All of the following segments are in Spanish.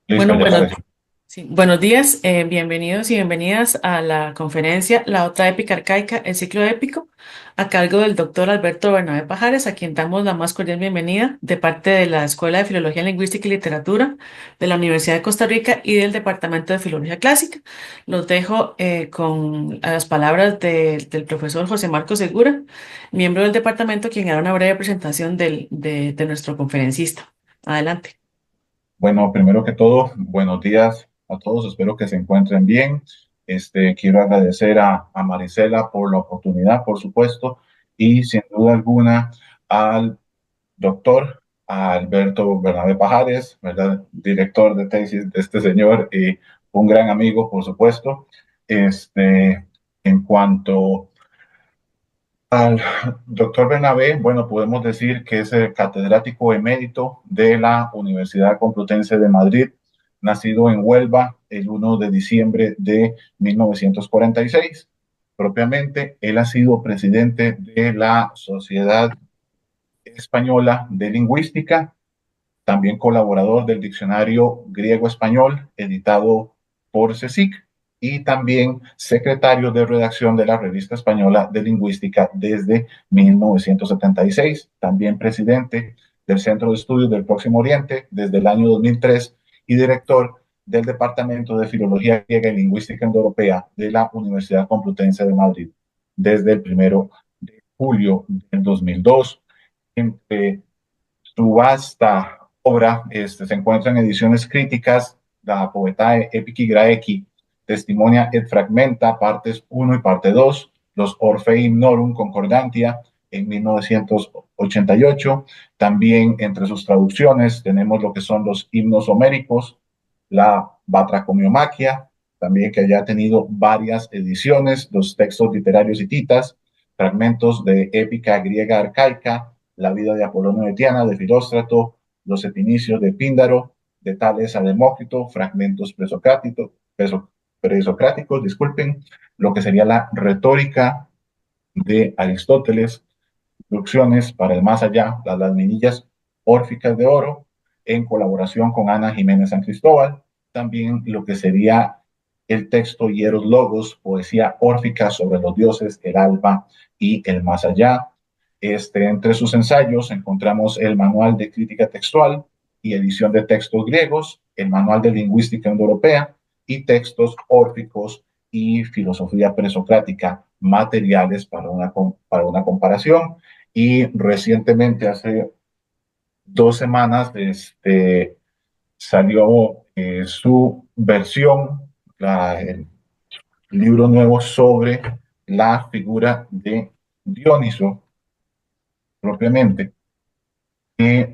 Listo, Bueno, ya apareció. sí, buenos días, bienvenidos y bienvenidas a la conferencia La Otra Épica Arcaica, el ciclo épico, a cargo del doctor Alberto Bernabé Pajares, a quien damos la más cordial bienvenida de parte de la Escuela de Filología Lingüística y Literatura de la Universidad de Costa Rica y del Departamento de Filología Clásica. Los dejo con las palabras del profesor José Marcos Segura, miembro del departamento, quien hará una breve presentación de nuestro conferencista. Adelante. Bueno, primero que todo, buenos días a todos. Espero que se encuentren bien. Quiero agradecer a Marisela por la oportunidad, por supuesto, y sin duda alguna al doctor Alberto Bernabé Pajares, ¿verdad? Director de tesis de este señor y un gran amigo, por supuesto. En cuanto al doctor Bernabé, bueno, podemos decir que es el catedrático emérito de la Universidad Complutense de Madrid, nacido en Huelva el 1 de diciembre de 1946. Propiamente, él ha sido presidente de la Sociedad Española de Lingüística, también colaborador del Diccionario Griego-Español, editado por CSIC, y también secretario de redacción de la Revista Española de Lingüística desde 1976, también presidente del Centro de Estudios del Próximo Oriente desde el año 2003 y director del Departamento de Filología Griega y Lingüística Indoeuropea de la Universidad Complutense de Madrid desde el 1 de julio del 2002. Entre su vasta obra se encuentra en ediciones críticas, la Poetae Epici Graeci, Testimonia et Fragmenta, partes uno y parte 2, los Orfei Hymnorum Concordantia en 1988. También entre sus traducciones tenemos lo que son los himnos homéricos, la Batracomiomaquia, también que ya ha tenido varias ediciones, los textos literarios y titas, fragmentos de épica griega arcaica, la vida de Apolonio de Tiana, de Filóstrato, los epinicios de Píndaro, de Tales a Demócrito, fragmentos presocráticos, disculpen, lo que sería la retórica de Aristóteles, instrucciones para el más allá, las minillas órficas de oro, en colaboración con Ana Jiménez San Cristóbal, también lo que sería el texto Hieros Logos, poesía órfica sobre los dioses, el alba y el más allá. Entre sus ensayos encontramos el Manual de Crítica Textual y edición de textos griegos, el Manual de Lingüística Indoeuropea y textos órficos y filosofía presocrática, materiales para una comparación. Y recientemente, hace 2 semanas, salió su versión, el libro nuevo sobre la figura de Dioniso propiamente.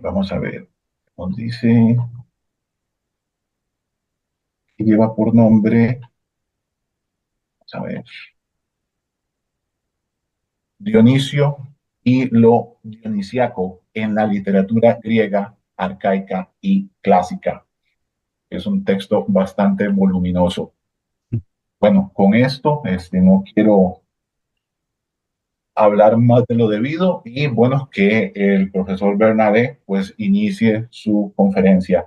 Vamos a ver, nos dice que lleva por nombre, vamos a ver, Dionisio y lo dionisiaco en la literatura griega, arcaica y clásica. Es un texto bastante voluminoso. Bueno, con esto no quiero hablar más de lo debido y bueno, que el profesor Bernabé pues inicie su conferencia.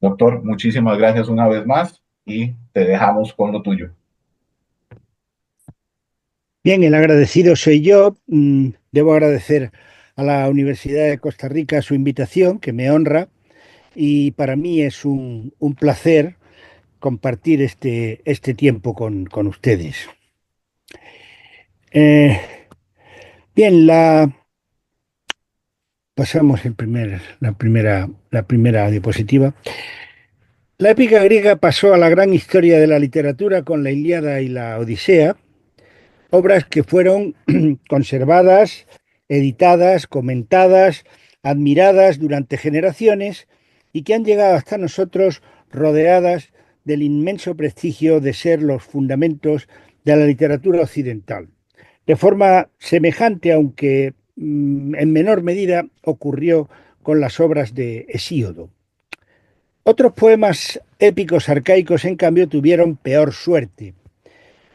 Doctor, muchísimas gracias una vez más y te dejamos con lo tuyo. Bien, el agradecido soy yo. Debo agradecer a la Universidad de Costa Rica su invitación, que me honra, y para mí es un placer compartir este tiempo con ustedes. Eh, bien, pasamos la primera diapositiva. La épica griega pasó a la gran historia de la literatura con la Ilíada y la Odisea, obras que fueron conservadas, editadas, comentadas, admiradas durante generaciones y que han llegado hasta nosotros rodeadas del inmenso prestigio de ser los fundamentos de la literatura occidental. De forma semejante, aunque en menor medida, ocurrió con las obras de Hesíodo. Otros poemas épicos arcaicos, en cambio, tuvieron peor suerte.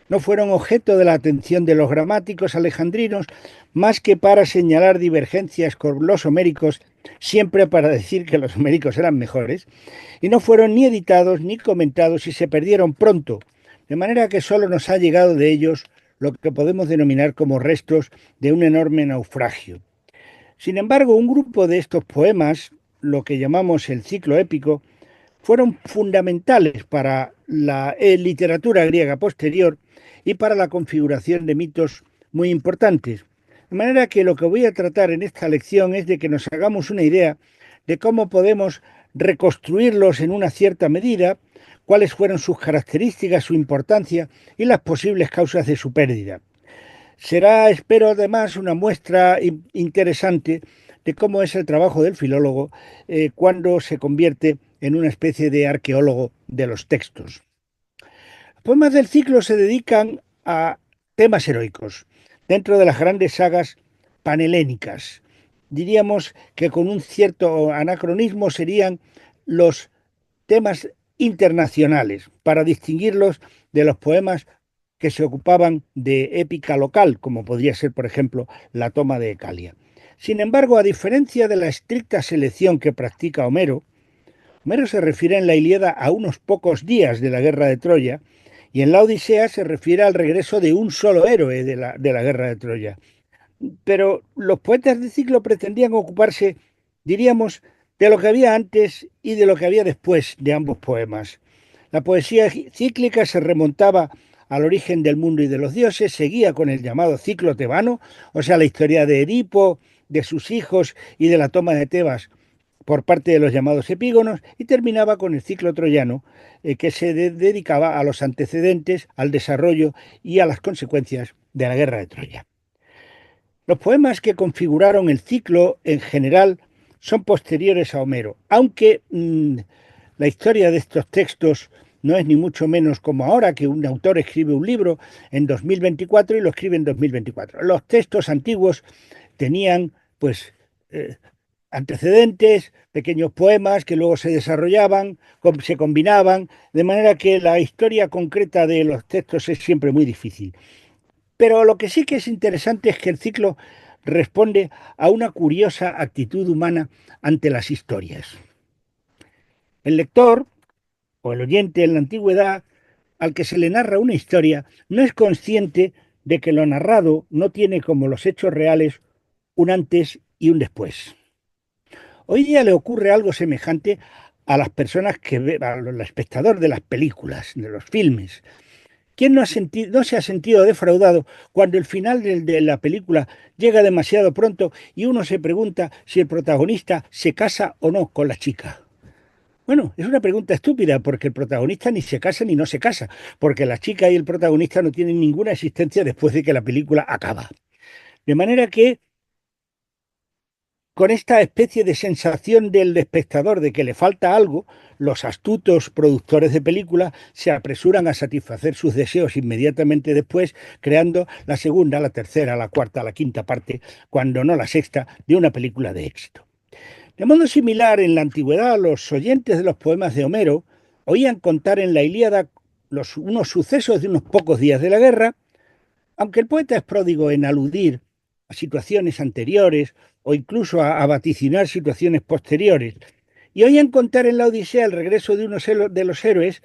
No fueron objeto de la atención de los gramáticos alejandrinos más que para señalar divergencias con los homéricos siempre para decir que los homéricos eran mejores, y no fueron ni editados ni comentados y se perdieron pronto, de manera que solo nos ha llegado de ellos lo que podemos denominar como restos de un enorme naufragio. Sin embargo, un grupo de estos poemas, lo que llamamos el ciclo épico, fueron fundamentales para la literatura griega posterior y para la configuración de mitos muy importantes. De manera que lo que voy a tratar en esta lección es de que nos hagamos una idea de cómo podemos reconstruirlos en una cierta medida, cuáles fueron sus características, su importancia y las posibles causas de su pérdida. Será, espero, además, una muestra interesante de cómo es el trabajo del filólogo cuando se convierte en una especie de arqueólogo de los textos. Los poemas del ciclo se dedican a temas heroicos, dentro de las grandes sagas panhelénicas. Diríamos que con un cierto anacronismo serían los temas internacionales, para distinguirlos de los poemas que se ocupaban de épica local, como podría ser, por ejemplo, la toma de Ecalia. Sin embargo, a diferencia de la estricta selección que practica Homero, Homero se refiere en la Ilíada a unos pocos días de la guerra de Troya y en la Odisea se refiere al regreso de un solo héroe de la guerra de Troya. Pero los poetas de ciclo pretendían ocuparse, diríamos, de lo que había antes y de lo que había después de ambos poemas. La poesía cíclica se remontaba al origen del mundo y de los dioses, seguía con el llamado ciclo tebano, o sea, la historia de Edipo, de sus hijos y de la toma de Tebas por parte de los llamados epígonos, y terminaba con el ciclo troyano, que se dedicaba a los antecedentes, al desarrollo y a las consecuencias de la guerra de Troya. Los poemas que configuraron el ciclo en general son posteriores a Homero, aunque la historia de estos textos no es ni mucho menos como ahora, que un autor escribe un libro en 2024 y lo escribe en 2024. Los textos antiguos tenían, pues, antecedentes, pequeños poemas que luego se desarrollaban, se combinaban, de manera que la historia concreta de los textos es siempre muy difícil. Pero lo que sí que es interesante es que el ciclo responde a una curiosa actitud humana ante las historias. El lector o el oyente en la antigüedad, al que se le narra una historia, no es consciente de que lo narrado no tiene, como los hechos reales, un antes y un después. Hoy día le ocurre algo semejante a las personas que ven, al espectador de las películas, de los filmes. ¿Quién no se ha sentido defraudado cuando el final de la película llega demasiado pronto y uno se pregunta si el protagonista se casa o no con la chica? Bueno, es una pregunta estúpida porque el protagonista ni se casa ni no se casa, porque la chica y el protagonista no tienen ninguna existencia después de que la película acaba. De manera que con esta especie de sensación del espectador de que le falta algo, los astutos productores de películas se apresuran a satisfacer sus deseos inmediatamente después, creando la segunda, la tercera, la cuarta, la quinta parte, cuando no la sexta, de una película de éxito. De modo similar, en la antigüedad, los oyentes de los poemas de Homero oían contar en la Ilíada unos sucesos de unos pocos días de la guerra, aunque el poeta es pródigo en aludir a situaciones anteriores o incluso a vaticinar situaciones posteriores. Y oían contar en la Odisea el regreso de unos de los héroes,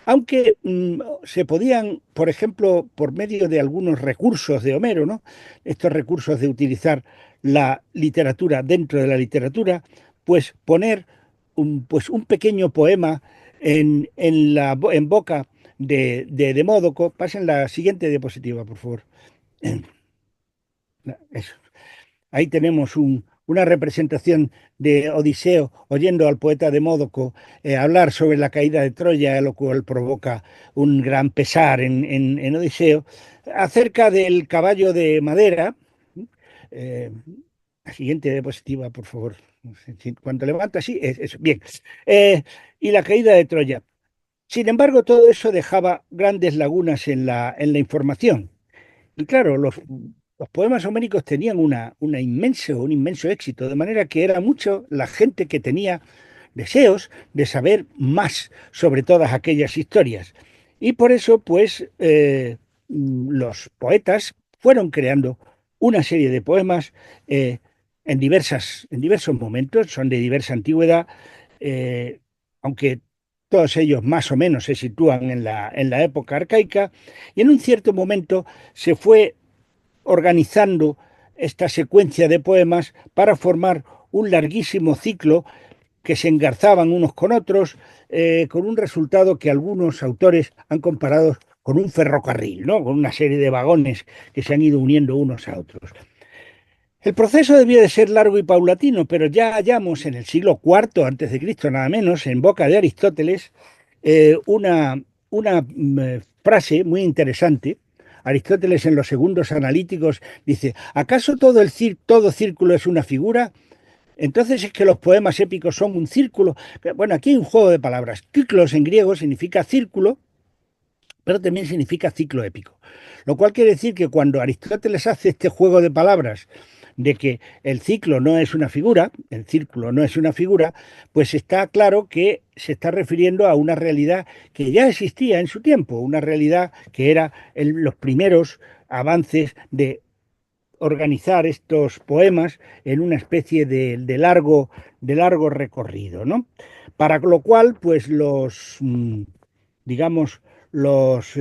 aunque se podían, por ejemplo, por medio de algunos recursos de Homero, ¿no? Estos recursos de utilizar la literatura dentro de la literatura, pues poner un pequeño poema en boca de Demódoco. Pasen la siguiente diapositiva, por favor. Eso. Ahí tenemos una representación de Odiseo oyendo al poeta Demódoco hablar sobre la caída de Troya, lo cual provoca un gran pesar en Odiseo, acerca del caballo de madera. Eh, la siguiente diapositiva, por favor. Cuando levanta, sí, eso, bien. Y la caída de Troya. Sin embargo, todo eso dejaba grandes lagunas en la información. Y claro, los poemas homéricos tenían un inmenso éxito, de manera que era mucho la gente que tenía deseos de saber más sobre todas aquellas historias. Y por eso, pues, los poetas fueron creando una serie de poemas en diversos momentos, son de diversa antigüedad, aunque todos ellos más o menos se sitúan en la época arcaica, y en un cierto momento se fue organizando esta secuencia de poemas para formar un larguísimo ciclo que se engarzaban unos con otros, con un resultado que algunos autores han comparado con un ferrocarril, ¿no? Con una serie de vagones que se han ido uniendo unos a otros. El proceso debió de ser largo y paulatino, pero ya hallamos en el siglo IV antes de Cristo, nada menos, en boca de Aristóteles, una frase muy interesante. Aristóteles en los Segundos Analíticos dice: ¿acaso todo círculo es una figura? Entonces es que los poemas épicos son un círculo. Bueno, aquí hay un juego de palabras. Kyklos en griego significa círculo, pero también significa ciclo épico. Lo cual quiere decir que cuando Aristóteles hace este juego de palabras de que el ciclo no es una figura, el círculo no es una figura, pues está claro que se está refiriendo a una realidad que ya existía en su tiempo, una realidad que era los primeros avances de organizar estos poemas en una especie de largo recorrido, ¿no? Para lo cual, pues digamos, los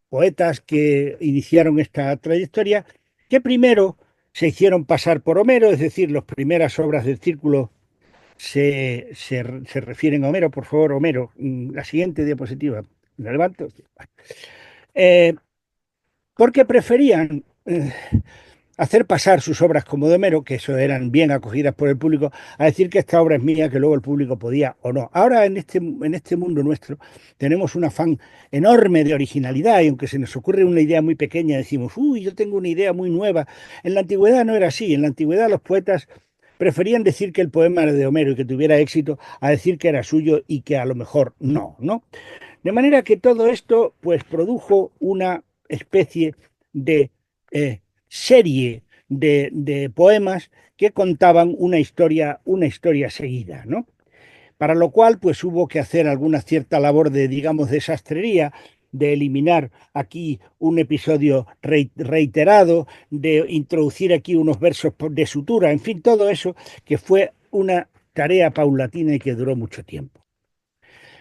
poetas que iniciaron esta trayectoria, que primero se hicieron pasar por Homero, es decir, las primeras obras del círculo se refieren a Homero. Por favor, Homero, la siguiente diapositiva. ¿Me levanto? Eh, Porque preferían hacer pasar sus obras como de Homero, que eso eran bien acogidas por el público, a decir que esta obra es mía, que luego el público podía o no. Ahora en este mundo nuestro tenemos un afán enorme de originalidad y aunque se nos ocurre una idea muy pequeña, decimos, uy, yo tengo una idea muy nueva. En la antigüedad no era así. En la antigüedad los poetas preferían decir que el poema era de Homero y que tuviera éxito a decir que era suyo y que a lo mejor no, ¿no? De manera que todo esto pues produjo una especie de serie de poemas que contaban una historia seguida, ¿no? Para lo cual pues hubo que hacer alguna cierta labor de, digamos, de sastrería, de eliminar aquí un episodio reiterado, de introducir aquí unos versos de sutura, en fin, todo eso que fue una tarea paulatina y que duró mucho tiempo.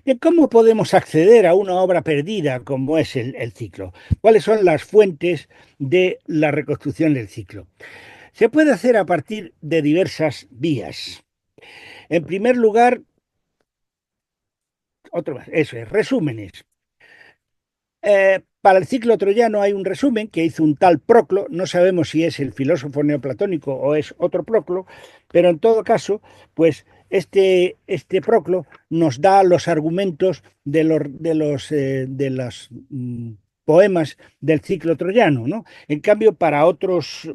Bien, ¿cómo podemos acceder a una obra perdida como es el ciclo? ¿Cuáles son las fuentes de la reconstrucción del ciclo? Se puede hacer a partir de diversas vías. En primer lugar, eso es, resúmenes. Para el ciclo troyano hay un resumen que hizo un tal Proclo, no sabemos si es el filósofo neoplatónico o es otro Proclo, pero en todo caso, pues este Proclo nos da los argumentos de los poemas del ciclo troyano, ¿no? En cambio, para otros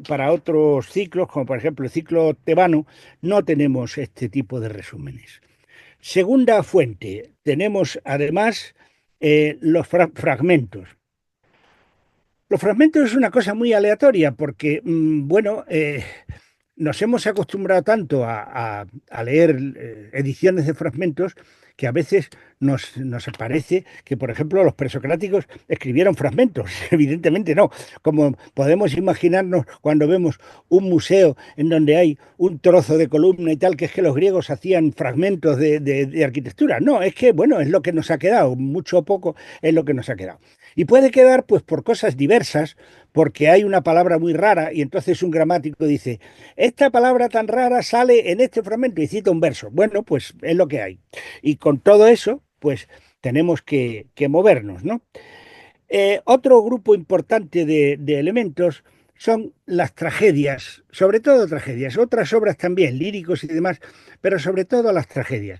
ciclos, como por ejemplo el ciclo tebano, no tenemos este tipo de resúmenes. Segunda fuente, tenemos además los fragmentos. Los fragmentos es una cosa muy aleatoria porque, bueno, nos hemos acostumbrado tanto a leer ediciones de fragmentos que a veces nos parece que, por ejemplo, los presocráticos escribieron fragmentos. Evidentemente no. Como podemos imaginarnos cuando vemos un museo en donde hay un trozo de columna y tal, que es que los griegos hacían fragmentos de arquitectura. No, es que, bueno, es lo que nos ha quedado. Mucho o poco es lo que nos ha quedado. Y puede quedar, pues, por cosas diversas, porque hay una palabra muy rara y entonces un gramático dice, esta palabra tan rara sale en este fragmento y cita un verso. Bueno, pues es lo que hay. Y con todo eso, pues tenemos que movernos, ¿no? Otro grupo importante de elementos son las tragedias, sobre todo tragedias, otras obras también, líricos y demás, pero sobre todo las tragedias.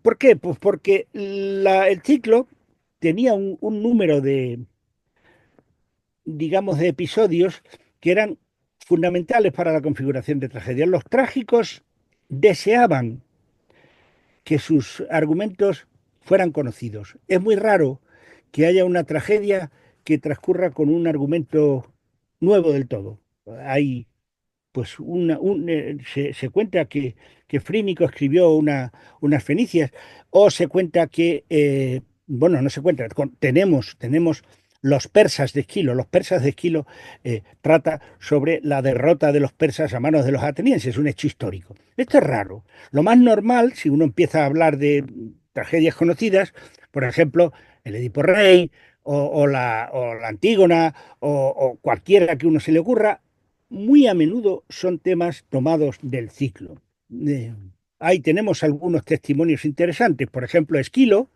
¿Por qué? Pues porque el ciclo tenía un número digamos, de episodios que eran fundamentales para la configuración de tragedias. Los trágicos deseaban que sus argumentos fueran conocidos. Es muy raro que haya una tragedia que transcurra con un argumento nuevo del todo. Hay, pues, se cuenta que Frínico escribió unas fenicias, o se cuenta que, bueno, no se cuenta, tenemos Los persas de Esquilo. Los persas de Esquilo trata sobre la derrota de los persas a manos de los atenienses, es un hecho histórico. Esto es raro. Lo más normal, si uno empieza a hablar de tragedias conocidas, por ejemplo, el Edipo Rey o la Antígona o cualquiera que uno se le ocurra, muy a menudo son temas tomados del ciclo. Eh, Ahí tenemos algunos testimonios interesantes. Por ejemplo, Esquilo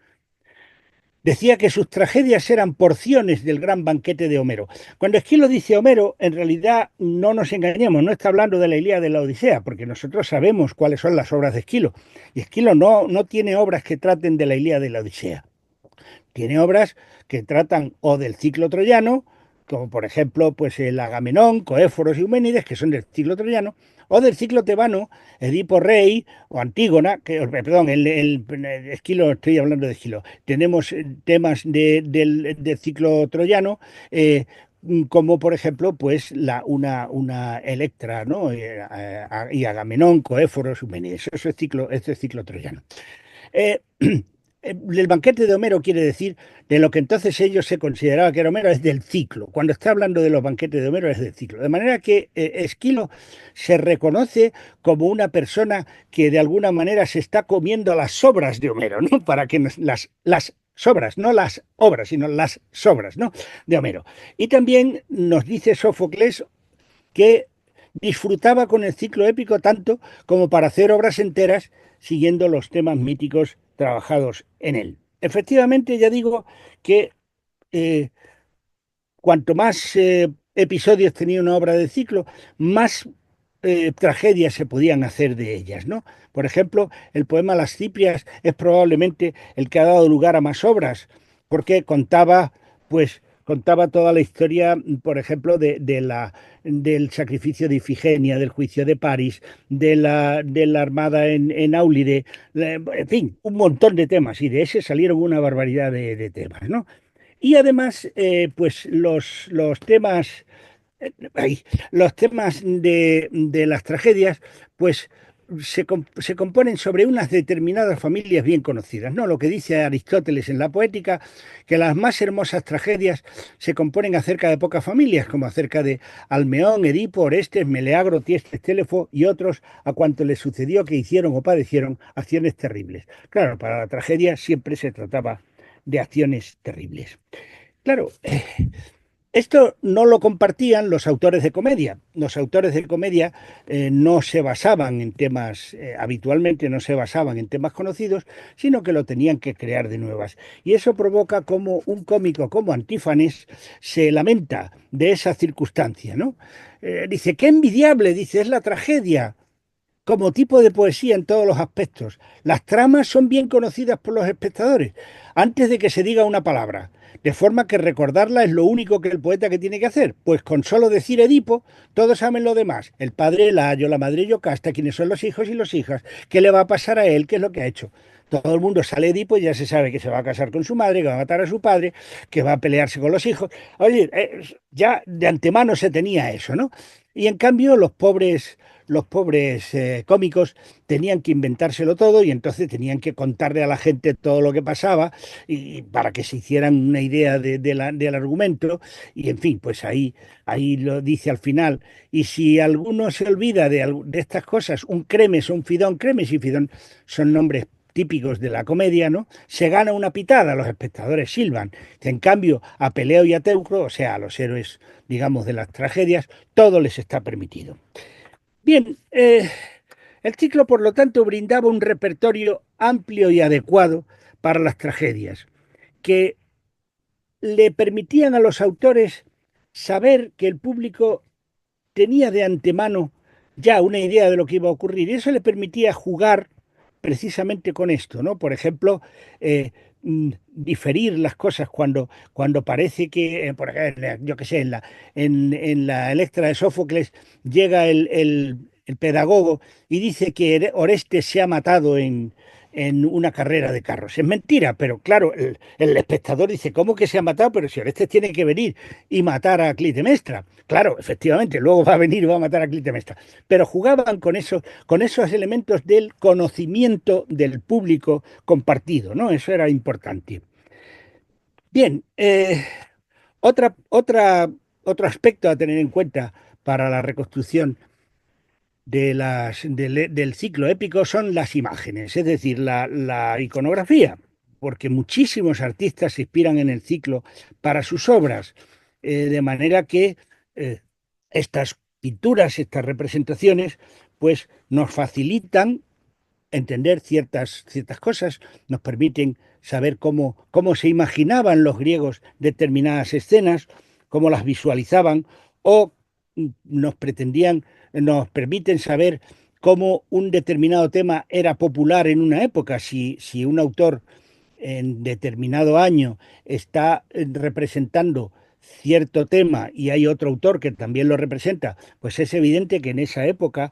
decía que sus tragedias eran porciones del gran banquete de Homero. Cuando Esquilo dice Homero, en realidad no nos engañemos, no está hablando de la Ilíada de la Odisea, porque nosotros sabemos cuáles son las obras de Esquilo. Y Esquilo no tiene obras que traten de la Ilíada de la Odisea. Tiene obras que tratan o del ciclo troyano, como por ejemplo pues el Agamenón, Coéforos y Euménides, que son del ciclo troyano, o del ciclo tebano, Edipo Rey o Antígona, perdón, Esquilo, estoy hablando de Esquilo. Tenemos temas del ciclo troyano, como por ejemplo pues una Electra, ¿no? Y Agamenón, Coéforos, Euménides. Eso es ciclo troyano. Eh, el banquete de Homero quiere decir de lo que entonces ellos se consideraba que era Homero, es del ciclo. Cuando está hablando de los banquetes de Homero es del ciclo. De manera que Esquilo se reconoce como una persona que de alguna manera se está comiendo las sobras de Homero, ¿no? Para que las sobras, no las obras, sino las sobras, ¿no? De Homero. Y también nos dice Sófocles que disfrutaba con el ciclo épico tanto como para hacer obras enteras siguiendo los temas míticos trabajados en él. Efectivamente, ya digo que eh, cuanto más episodios tenía una obra de ciclo, más tragedias se podían hacer de ellas, ¿no? Por ejemplo, el poema Las Ciprias es probablemente el que ha dado lugar a más obras, porque contaba toda la historia, por ejemplo, del sacrificio de Ifigenia, del juicio de París, de la armada en Áulide, en fin, un montón de temas, y de ese salieron una barbaridad de temas, ¿no? Y además, pues los temas de las tragedias, pues se componen sobre unas determinadas familias bien conocidas, ¿no? Lo que dice Aristóteles en la Poética, que las más hermosas tragedias se componen acerca de pocas familias, como acerca de Almeón, Edipo, Orestes, Meleagro, Tiestes, Téléfo y otros, a cuanto les sucedió que hicieron o padecieron acciones terribles. Claro, para la tragedia siempre se trataba de acciones terribles. Claro, esto no lo compartían los autores de comedia. Los autores de comedia no se basaban en temas, habitualmente no se basaban en temas conocidos, sino que lo tenían que crear de nuevas. Y eso provoca como un cómico como Antífanes se lamenta de esa circunstancia, ¿no? Dice, qué envidiable, dice, es la tragedia como tipo de poesía en todos los aspectos. Las tramas son bien conocidas por los espectadores antes de que se diga una palabra, de forma que recordarla es lo único que el poeta que tiene que hacer, pues con solo decir Edipo, todos saben lo demás, el padre Layo, la madre Yocasta, quiénes son los hijos y las hijas, qué le va a pasar a él, qué es lo que ha hecho. Todo el mundo sale Edipo y ya se sabe que se va a casar con su madre, que va a matar a su padre, que va a pelearse con los hijos. Oye, ya de antemano se tenía eso, ¿no? Y en cambio los pobres cómicos tenían que inventárselo todo y entonces tenían que contarle a la gente todo lo que pasaba y para que se hicieran una idea del argumento. Y en fin, pues ahí lo dice al final. Y si alguno se olvida de estas cosas, un Cremes o un Fidón, Cremes y Fidón son nombres típicos de la comedia, ¿no? Se gana una pitada, los espectadores silban. En cambio, a Peleo y a Teucro, o sea, a los héroes, digamos, de las tragedias, todo les está permitido. Bien, el ciclo, por lo tanto, brindaba un repertorio amplio y adecuado para las tragedias, que le permitían a los autores saber que el público tenía de antemano ya una idea de lo que iba a ocurrir, y eso le permitía jugar precisamente con esto, ¿no? Por ejemplo, diferir las cosas cuando parece que, por ejemplo, yo qué sé, en la Electra de Sófocles llega el pedagogo y dice que Orestes se ha matado en una carrera de carros. Es mentira, pero claro, el espectador dice, ¿cómo que se ha matado? Pero si Orestes tiene que venir y matar a Clitemnestra. Claro, efectivamente, luego va a venir y va a matar a Clitemnestra. Pero jugaban con esos elementos del conocimiento del público compartido, ¿no? Eso era importante. Bien, Otro aspecto a tener en cuenta para la reconstrucción del ciclo épico son las imágenes, es decir, la iconografía, porque muchísimos artistas se inspiran en el ciclo para sus obras, de manera que eh, estas pinturas, estas representaciones, pues nos facilitan entender ciertas cosas, nos permiten saber cómo se imaginaban los griegos determinadas escenas, cómo las visualizaban, o nos permiten saber cómo un determinado tema era popular en una época. Si un autor en determinado año está representando cierto tema y hay otro autor que también lo representa, pues es evidente que en esa época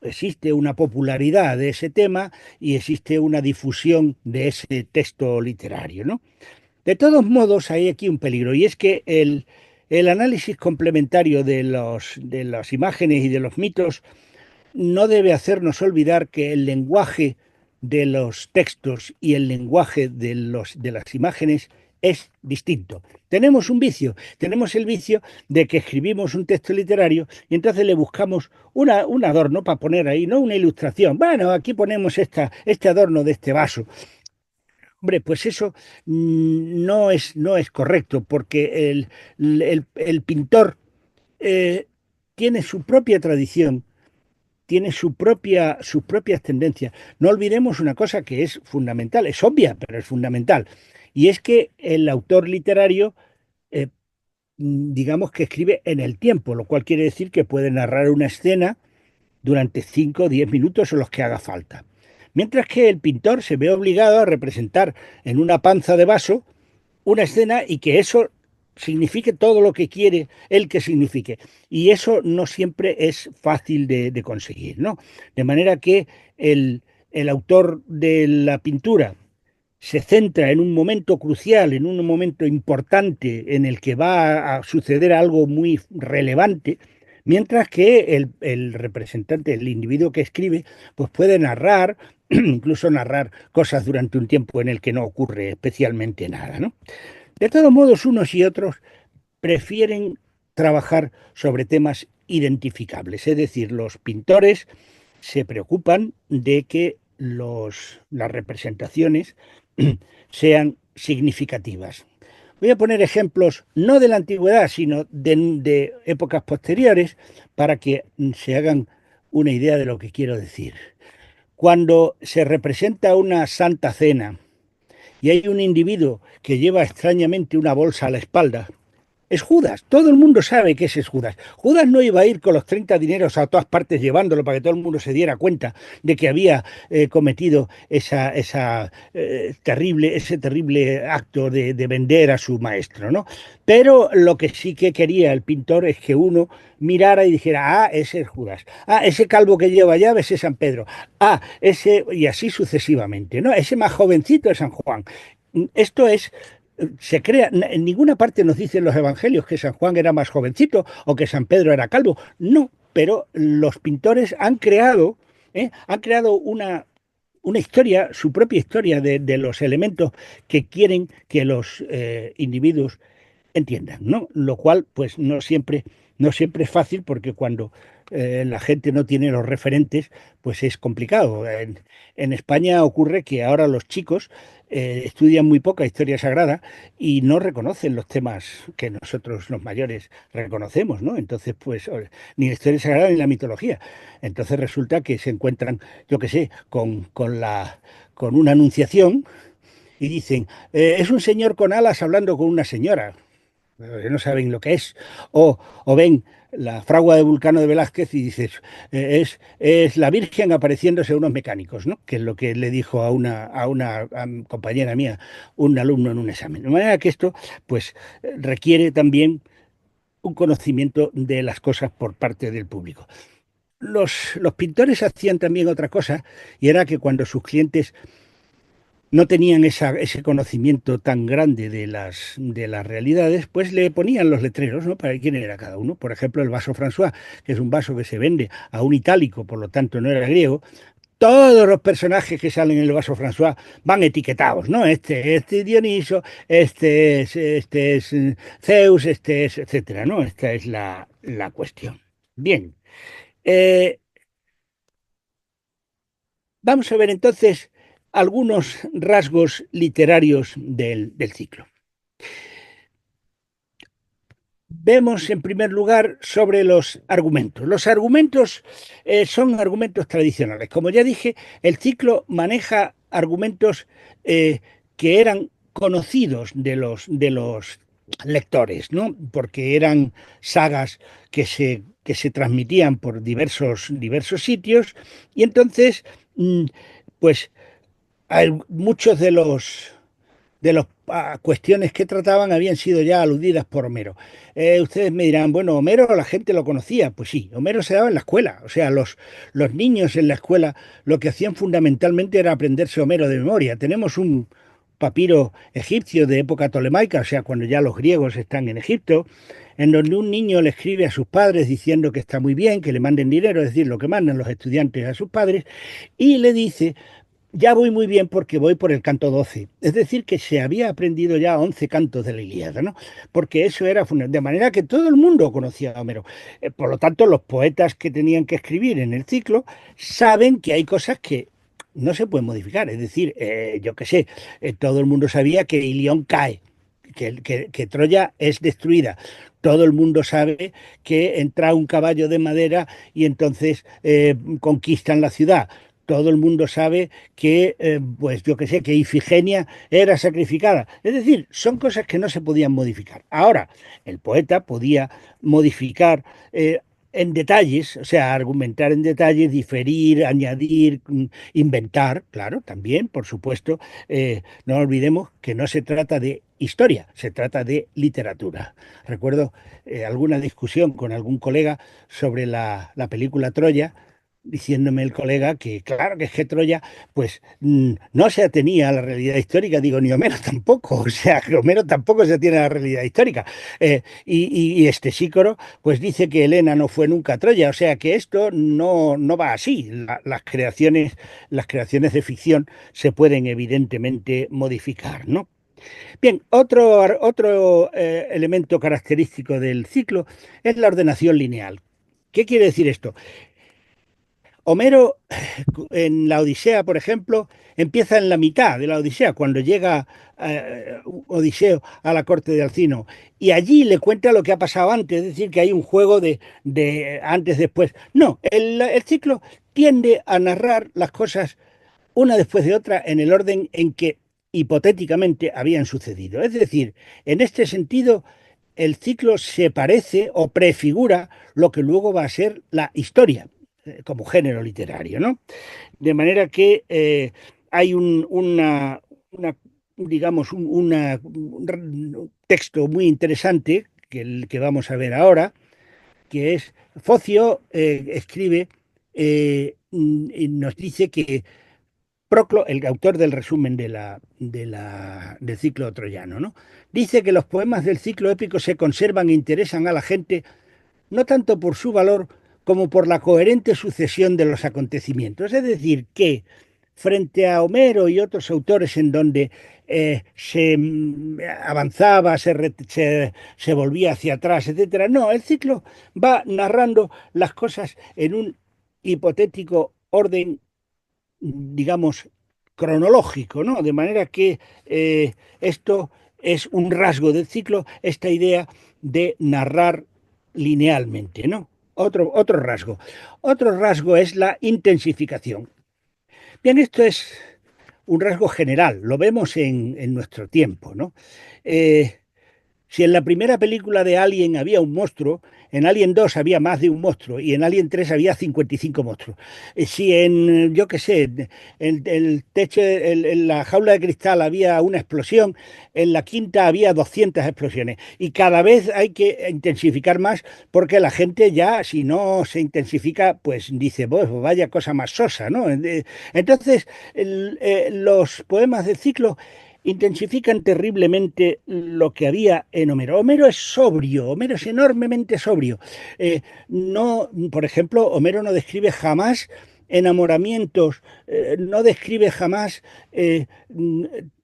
existe una popularidad de ese tema y existe una difusión de ese texto literario, ¿no? De todos modos, hay aquí un peligro, y es que el análisis complementario de las imágenes y de los mitos no debe hacernos olvidar que el lenguaje de los textos y el lenguaje de las imágenes es distinto. Tenemos el vicio de que escribimos un texto literario y entonces le buscamos un adorno para poner ahí, no una ilustración. Bueno, aquí ponemos este adorno de este vaso. Hombre, pues eso no es correcto, porque el pintor eh, tiene su propia tradición, tiene sus propias tendencias. No olvidemos una cosa que es fundamental, es obvia, pero es fundamental, y es que el autor literario, eh, digamos que escribe en el tiempo, lo cual quiere decir que puede narrar una escena durante 5 o 10 minutos o los que haga falta. Mientras que el pintor se ve obligado a representar en una panza de vaso una escena y que eso signifique todo lo que quiere él que signifique. Y eso no siempre es fácil de conseguir, ¿no? De manera que el autor de la pintura se centra en un momento crucial, en un momento importante en el que va a suceder algo muy relevante, mientras que el representante, el individuo que escribe, pues puede narrar, incluso narrar cosas durante un tiempo en el que no ocurre especialmente nada, ¿no? De todos modos, unos y otros prefieren trabajar sobre temas identificables, es decir, los pintores se preocupan de que las representaciones sean significativas. Voy a poner ejemplos no de la antigüedad, sino de épocas posteriores para que se hagan una idea de lo que quiero decir. Cuando se representa una santa cena y hay un individuo que lleva extrañamente una bolsa a la espalda, es Judas. Todo el mundo sabe que ese es Judas. Judas no iba a ir con los 30 dineros a todas partes llevándolo para que todo el mundo se diera cuenta de que había cometido ese terrible acto de vender a su maestro, ¿no? Pero lo que sí que quería el pintor es que uno mirara y dijera, ese es Judas. Ese calvo que lleva llaves es San Pedro. Y así sucesivamente, ¿no? Ese más jovencito es San Juan. Esto es se crea, en ninguna parte nos dicen los evangelios que San Juan era más jovencito o que San Pedro era calvo. No, pero los pintores han creado una historia, su propia historia de los elementos que quieren que los individuos entiendan, ¿no? Lo cual, pues, no siempre es fácil porque cuando la gente no tiene los referentes, pues es complicado. En España ocurre que ahora los chicos estudian muy poca historia sagrada y no reconocen los temas que nosotros los mayores reconocemos, ¿no? Entonces, pues, ni la historia sagrada ni la mitología. Entonces resulta que se encuentran, yo qué sé, con una anunciación y dicen, es un señor con alas hablando con una señora que no saben lo que es, o ven la fragua de Vulcano de Velázquez y dices, es la Virgen apareciéndose a unos mecánicos, ¿no? Que es lo que le dijo a compañera mía, un alumno en un examen. De manera que esto, pues, requiere también un conocimiento de las cosas por parte del público. Los pintores hacían también otra cosa, y era que cuando sus clientes no tenían ese conocimiento tan grande de las realidades, pues le ponían los letreros, ¿no? Para quién era cada uno. Por ejemplo, el vaso François, que es un vaso que se vende a un itálico, por lo tanto no era griego, todos los personajes que salen en el Vaso François van etiquetados, ¿no? Este es Dioniso, este es Zeus, este es, etcétera, ¿no? Esta es la cuestión. Bien, eh, vamos a ver entonces algunos rasgos literarios del ciclo. Vemos en primer lugar sobre los argumentos. Los argumentos son argumentos tradicionales. Como ya dije, el ciclo maneja argumentos que eran conocidos de los lectores, ¿no? Porque eran sagas que se transmitían por diversos sitios y entonces, pues, muchos de las cuestiones que trataban habían sido ya aludidas por Homero. Ustedes me dirán, bueno, Homero la gente lo conocía. Pues sí, Homero se daba en la escuela. O sea, los niños en la escuela lo que hacían fundamentalmente era aprenderse Homero de memoria. Tenemos un papiro egipcio de época tolemaica, o sea, cuando ya los griegos están en Egipto, en donde un niño le escribe a sus padres diciendo que está muy bien, que le manden dinero, es decir, lo que mandan los estudiantes a sus padres, y le dice ya voy muy bien porque voy por el canto 12. Es decir, que se había aprendido ya 11 cantos de la Ilíada, ¿no? Porque eso era fundamental. De manera que todo el mundo conocía a Homero. Por lo tanto, los poetas que tenían que escribir en el ciclo saben que hay cosas que no se pueden modificar. Es decir, yo qué sé, todo el mundo sabía que Ilión cae, que Troya es destruida. Todo el mundo sabe que entra un caballo de madera y entonces conquistan la ciudad. Todo el mundo sabe que, pues yo que sé, que Ifigenia era sacrificada. Es decir, son cosas que no se podían modificar. Ahora, el poeta podía modificar en detalles, o sea, argumentar en detalles, diferir, añadir, inventar, claro, también, por supuesto. No olvidemos que no se trata de historia, se trata de literatura. Recuerdo alguna discusión con algún colega sobre la película Troya, diciéndome el colega que claro que es que Troya pues no se atenía a la realidad histórica, digo, ni Homero tampoco, o sea, que Homero tampoco se atiene a la realidad histórica. Y este Sícoro pues dice que Helena no fue nunca a Troya, o sea que esto no va así. Las creaciones de ficción se pueden evidentemente modificar, ¿no? Bien, otro elemento característico del ciclo es la ordenación lineal. ¿Qué quiere decir esto? Homero, en la Odisea, por ejemplo, empieza en la mitad de la Odisea, cuando llega Odiseo a la corte de Alcino, y allí le cuenta lo que ha pasado antes, es decir, que hay un juego de antes, después. No, el ciclo tiende a narrar las cosas una después de otra en el orden en que hipotéticamente habían sucedido. Es decir, en este sentido, el ciclo se parece o prefigura lo que luego va a ser la historia como género literario, ¿no? De manera que hay digamos, un texto muy interesante que el que vamos a ver ahora, que es Focio escribe y nos dice que Proclo, el autor del resumen del ciclo troyano, ¿no? Dice que los poemas del ciclo épico se conservan e interesan a la gente no tanto por su valor como por la coherente sucesión de los acontecimientos. Es decir, que frente a Homero y otros autores en donde se avanzaba, se volvía hacia atrás, etcétera, no, el ciclo va narrando las cosas en un hipotético orden, digamos, cronológico, ¿no? De manera que esto es un rasgo del ciclo, esta idea de narrar linealmente, ¿no? Otro rasgo. Otro rasgo es la intensificación. Bien, esto es un rasgo general, lo vemos en nuestro tiempo, ¿no? Eh, si en la primera película de Alien había un monstruo, en Alien 2 había más de un monstruo y en Alien 3 había 55 monstruos. Si en, yo qué sé, el techo, en la jaula de cristal había una explosión, en la quinta había 200 explosiones. Y cada vez hay que intensificar más porque la gente ya, si no se intensifica, pues dice, pues vaya cosa más sosa, ¿no? Entonces, los poemas del ciclo intensifican terriblemente lo que había en Homero. Homero es sobrio, Homero es enormemente sobrio. No, por ejemplo, Homero no describe jamás enamoramientos, no describe jamás,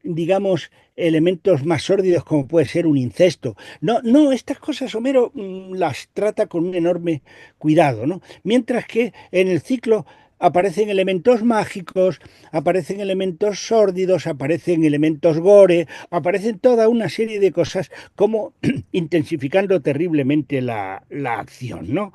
digamos, elementos más sórdidos como puede ser un incesto. No, no, estas cosas Homero las trata con un enorme cuidado, ¿no? Mientras que en el ciclo aparecen elementos mágicos, aparecen elementos sórdidos, aparecen elementos gore, aparecen toda una serie de cosas como intensificando terriblemente la acción, ¿no?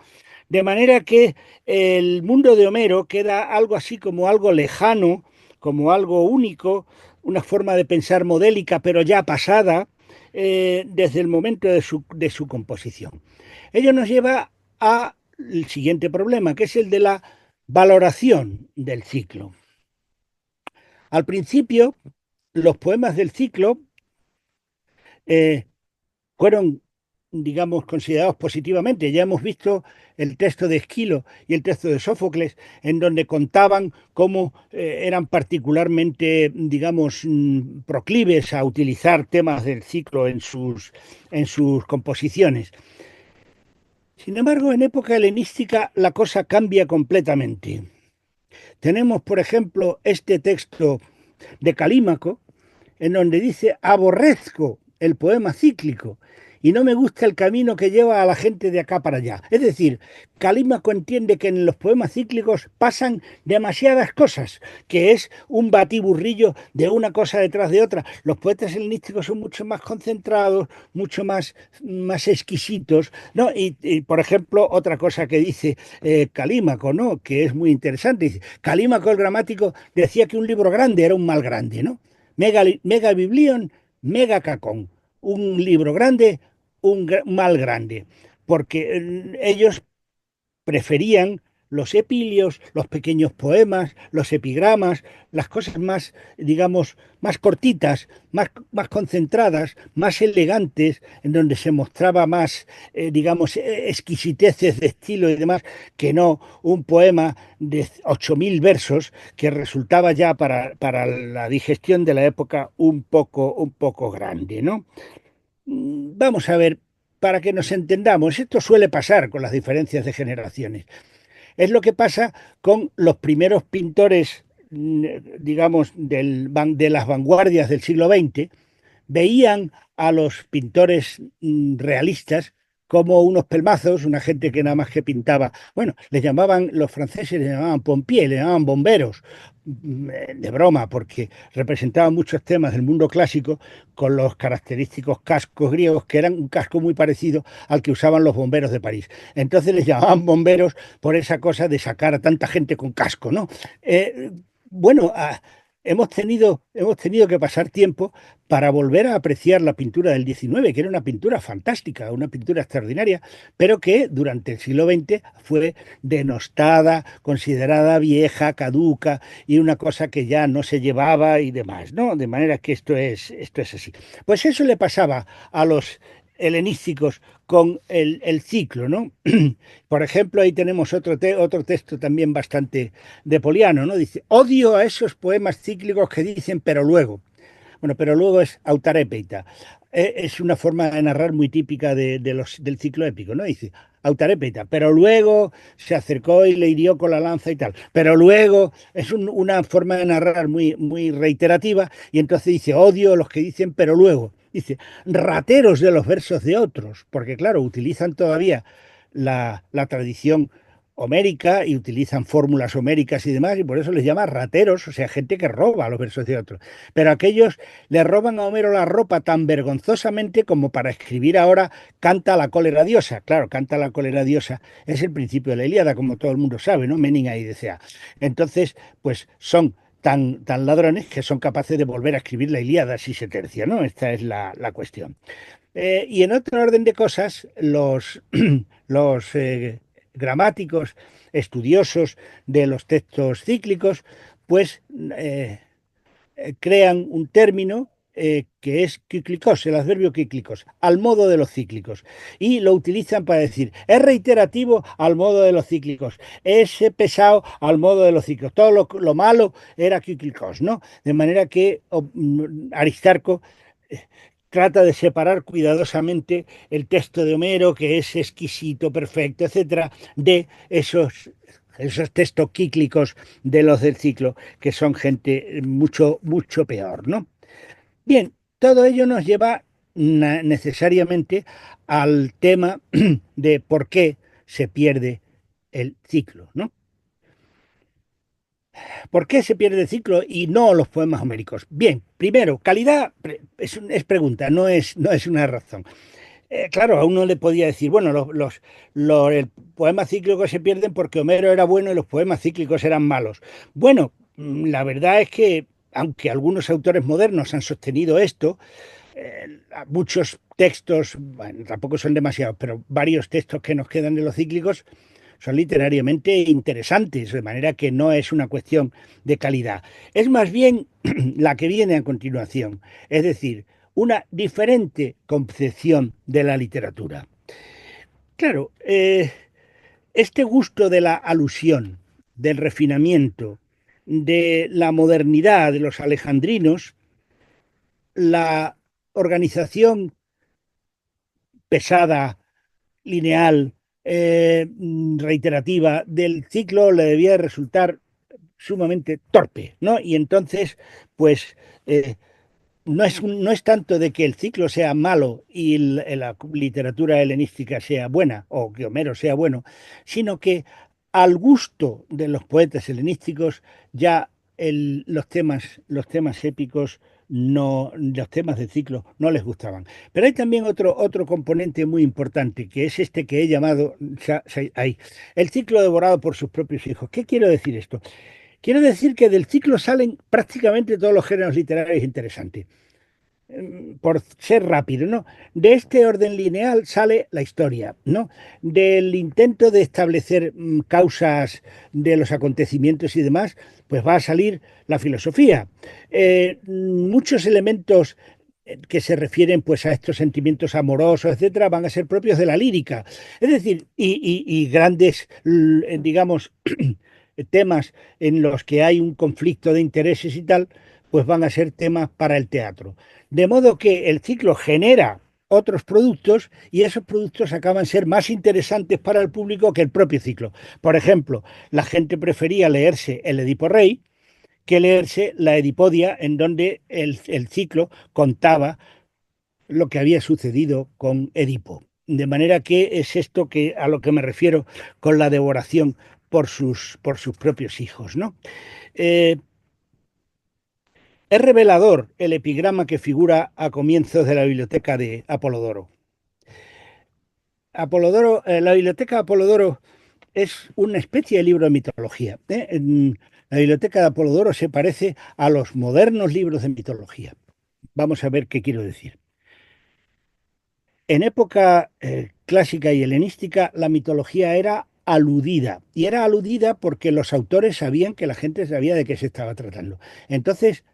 De manera que el mundo de Homero queda algo así como algo lejano, como algo único, una forma de pensar modélica, pero ya pasada, desde el momento de su composición. Ello nos lleva al siguiente problema, que es el de la valoración del ciclo. Al principio, los poemas del ciclo eh, fueron, digamos, considerados positivamente. Ya hemos visto el texto de Esquilo y el texto de Sófocles, en donde contaban cómo eran particularmente, digamos, proclives a utilizar temas del ciclo en sus composiciones. Sin embargo, en época helenística la cosa cambia completamente. Tenemos, por ejemplo, este texto de Calímaco, en donde dice, aborrezco el poema cíclico y no me gusta el camino que lleva a la gente de acá para allá. Es decir, Calímaco entiende que en los poemas cíclicos pasan demasiadas cosas, que es un batiburrillo de una cosa detrás de otra. Los poetas helenísticos son mucho más concentrados, mucho más exquisitos, ¿no? Por ejemplo, otra cosa que dice Calímaco, ¿no? Que es muy interesante. Dice, Calímaco el gramático decía que un libro grande era un mal grande, ¿no? Mega Biblion, Mega Cacón. Un libro grande, un mal grande. Porque ellos preferían los epilios, los pequeños poemas, los epigramas, las cosas más, digamos, más cortitas, más concentradas, más elegantes, en donde se mostraba más, digamos, exquisiteces de estilo y demás, que no un poema de 8.000 versos que resultaba ya para la digestión de la época un poco grande, ¿no? Vamos a ver, para que nos entendamos, esto suele pasar con las diferencias de generaciones. Es lo que pasa con los primeros pintores, digamos, de las vanguardias del siglo XX, veían a los pintores realistas como unos pelmazos, una gente que nada más que pintaba. Bueno, les llamaban, los franceses les llamaban pompiers, les llamaban bomberos, de broma, porque representaban muchos temas del mundo clásico con los característicos cascos griegos, que eran un casco muy parecido al que usaban los bomberos de París. Entonces les llamaban bomberos por esa cosa de sacar a tanta gente con casco, ¿no? Bueno, hemos tenido que pasar tiempo para volver a apreciar la pintura del XIX, que era una pintura fantástica, una pintura extraordinaria, pero que durante el siglo XX fue denostada, considerada vieja, caduca y una cosa que ya no se llevaba y demás, ¿no? De manera que esto es así. Pues eso le pasaba a los helenísticos con el ciclo, ¿no? Por ejemplo, ahí tenemos otro texto también bastante de Poliano, ¿no? Dice, odio a esos poemas cíclicos que dicen pero luego. Bueno, pero luego es autarépeta. Es una forma de narrar muy típica del ciclo épico, ¿no? Dice, autarépeta, pero luego se acercó y le hirió con la lanza y tal. Pero luego es una forma de narrar muy reiterativa y entonces dice, odio a los que dicen pero luego. Dice, rateros de los versos de otros, porque claro, utilizan todavía la tradición homérica y utilizan fórmulas homéricas y demás, y por eso les llama rateros, o sea, gente que roba los versos de otros. Pero aquellos le roban a Homero la ropa tan vergonzosamente como para escribir ahora canta la cólera diosa. Claro, canta la cólera diosa es el principio de la Ilíada, como todo el mundo sabe, ¿no? Meninga y Decea. Entonces, pues son tan ladrones que son capaces de volver a escribir la Ilíada si se tercia, ¿no? Esta es la cuestión. Y en otro orden de cosas, los gramáticos estudiosos de los textos cíclicos, pues crean un término que es cíclicos, el adverbio cíclicos, al modo de los cíclicos. Y lo utilizan para decir, es reiterativo al modo de los cíclicos, es pesado al modo de los cíclicos. Todo lo malo era cíclicos, ¿no? De manera que Aristarco trata de separar cuidadosamente el texto de Homero, que es exquisito, perfecto, etcétera, de esos esos textos quíclicos de los del ciclo, que son gente mucho, mucho peor, ¿no? Bien, todo ello nos lleva necesariamente al tema de por qué se pierde el ciclo, ¿no? ¿Por qué se pierde el ciclo y no los poemas homéricos? Bien, primero, calidad es pregunta, no es una razón. Claro, a uno le podía decir, bueno, el poema cíclico se pierden porque Homero era bueno y los poemas cíclicos eran malos. Bueno, la verdad es que, aunque algunos autores modernos han sostenido esto, muchos textos, bueno, tampoco son demasiados, pero varios textos que nos quedan de los cíclicos son literariamente interesantes, de manera que no es una cuestión de calidad. Es más bien la que viene a continuación, es decir, una diferente concepción de la literatura. Claro, este gusto de la alusión, del refinamiento, de la modernidad de los alejandrinos, la organización pesada, lineal, reiterativa del ciclo le debía resultar sumamente torpe, ¿no? Y entonces, pues, no es tanto de que el ciclo sea malo y la literatura helenística sea buena o que Homero sea bueno, sino que al gusto de los poetas helenísticos ya los temas épicos, no, los temas del ciclo no les gustaban. Pero hay también otro componente muy importante, que es este que he llamado ahí, el ciclo devorado por sus propios hijos. ¿Qué quiero decir esto? Quiero decir que del ciclo salen prácticamente todos los géneros literarios interesantes, por ser rápido, ¿no? De este orden lineal sale la historia, ¿no? Del intento de establecer causas de los acontecimientos y demás, pues va a salir la filosofía. Muchos elementos que se refieren pues a estos sentimientos amorosos, etcétera, van a ser propios de la lírica. Es decir, y grandes, digamos, temas en los que hay un conflicto de intereses y tal, pues van a ser temas para el teatro. De modo que el ciclo genera otros productos y esos productos acaban ser más interesantes para el público que el propio ciclo. Por ejemplo, la gente prefería leerse el Edipo Rey que leerse la Edipodia, en donde el ciclo contaba lo que había sucedido con Edipo. De manera que es esto a lo que me refiero con la devoración por sus propios hijos, ¿no? Eh, Es revelador el epigrama que figura a comienzos de la biblioteca de Apolodoro. La biblioteca de Apolodoro es una especie de libro de mitología, ¿eh? La biblioteca de Apolodoro se parece a los modernos libros de mitología. Vamos a ver qué quiero decir. En época clásica y helenística, la mitología era aludida, y era aludida porque los autores sabían que la gente sabía de qué se estaba tratando. Entonces,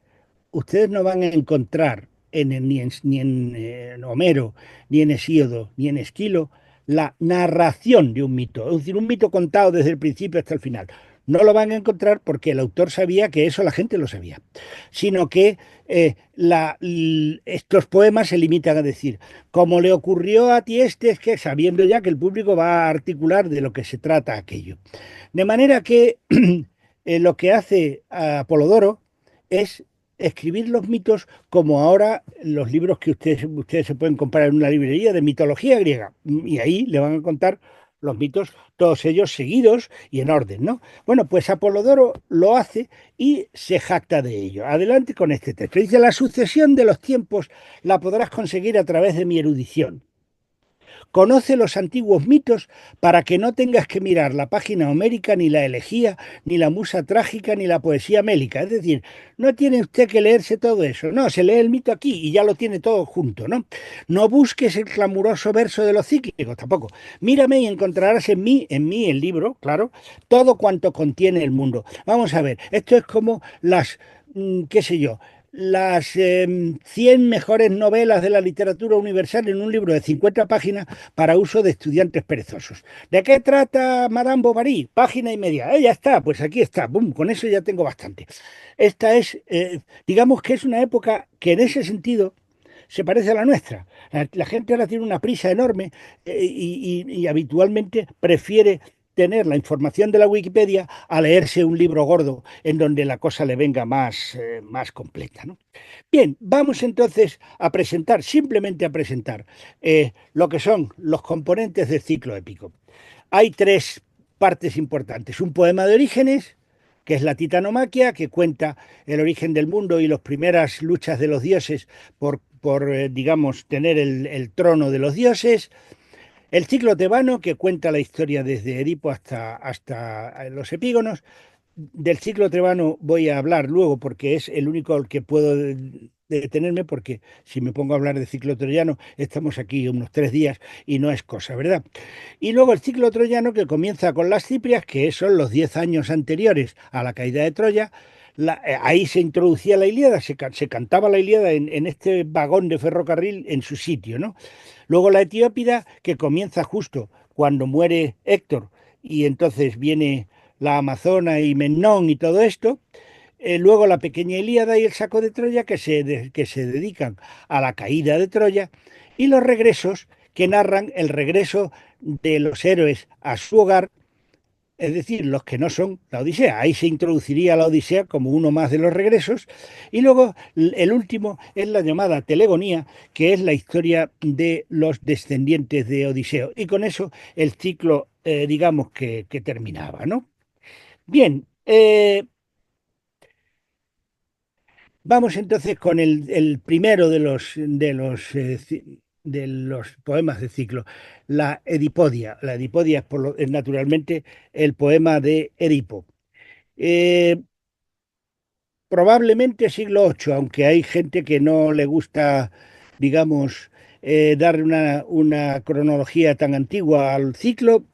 ustedes no van a encontrar ni en Homero, ni en Hesíodo, ni en Esquilo, la narración de un mito, es decir, un mito contado desde el principio hasta el final. No lo van a encontrar porque el autor sabía que eso la gente lo sabía, sino que estos poemas se limitan a decir, como le ocurrió a Tiestes, que sabiendo ya que el público va a articular de lo que se trata aquello. De manera que lo que hace Apolodoro es escribir los mitos como ahora los libros que ustedes se pueden comprar en una librería de mitología griega. Y ahí le van a contar los mitos, todos ellos seguidos y en orden, ¿no? Bueno, pues Apolodoro lo hace y se jacta de ello. Adelante con este texto. Dice, la sucesión de los tiempos la podrás conseguir a través de mi erudición. Conoce los antiguos mitos para que no tengas que mirar la página homérica, ni la elegía, ni la musa trágica, ni la poesía mélica. Es decir, no tiene usted que leerse todo eso. No, se lee el mito aquí y ya lo tiene todo junto, ¿no? No busques el clamoroso verso de los cíclicos, tampoco. Mírame y encontrarás en mí el libro, claro, todo cuanto contiene el mundo. Vamos a ver, esto es como qué sé yo, las 100 mejores novelas de la literatura universal en un libro de 50 páginas para uso de estudiantes perezosos. ¿De qué trata Madame Bovary? Página y media. Ya está, pues aquí está. ¡Bum! Con eso ya tengo bastante. Esta es, digamos que es una época que en ese sentido se parece a la nuestra. La gente ahora tiene una prisa enorme y habitualmente prefiere tener la información de la Wikipedia a leerse un libro gordo en donde la cosa le venga más completa, ¿no? Bien, vamos entonces a presentar, simplemente a presentar lo que son los componentes del ciclo épico. Hay tres partes importantes. Un poema de orígenes, que es la Titanomaquia, que cuenta el origen del mundo y las primeras luchas de los dioses por digamos, tener el trono de los dioses. El ciclo tebano, que cuenta la historia desde Edipo hasta los epígonos. Del ciclo tebano voy a hablar luego porque es el único al que puedo detenerme, porque si me pongo a hablar de ciclo troyano estamos aquí unos 3 días y no es cosa, ¿verdad? Y luego el ciclo troyano, que comienza con las Ciprias, que son los 10 años anteriores a la caída de Troya. Ahí se introducía la Ilíada, se cantaba la Ilíada en este vagón de ferrocarril en su sitio, ¿no? Luego la Etiópida, que comienza justo cuando muere Héctor, y entonces viene la Amazona y Memnón y todo esto. Luego la pequeña Ilíada y el saco de Troya, que se dedican a la caída de Troya, y los regresos, que narran el regreso de los héroes a su hogar, es decir, los que no son la Odisea. Ahí se introduciría la Odisea como uno más de los regresos. Y luego el último es la llamada Telegonía, que es la historia de los descendientes de Odiseo. Y con eso el ciclo, digamos, que terminaba, ¿no? Bien, vamos entonces con el primero de los poemas de ciclo, la Edipodia. La Edipodia es naturalmente el poema de Edipo. Eh, Probablemente siglo VIII, aunque hay gente que no le gusta, digamos, dar una cronología tan antigua al ciclo.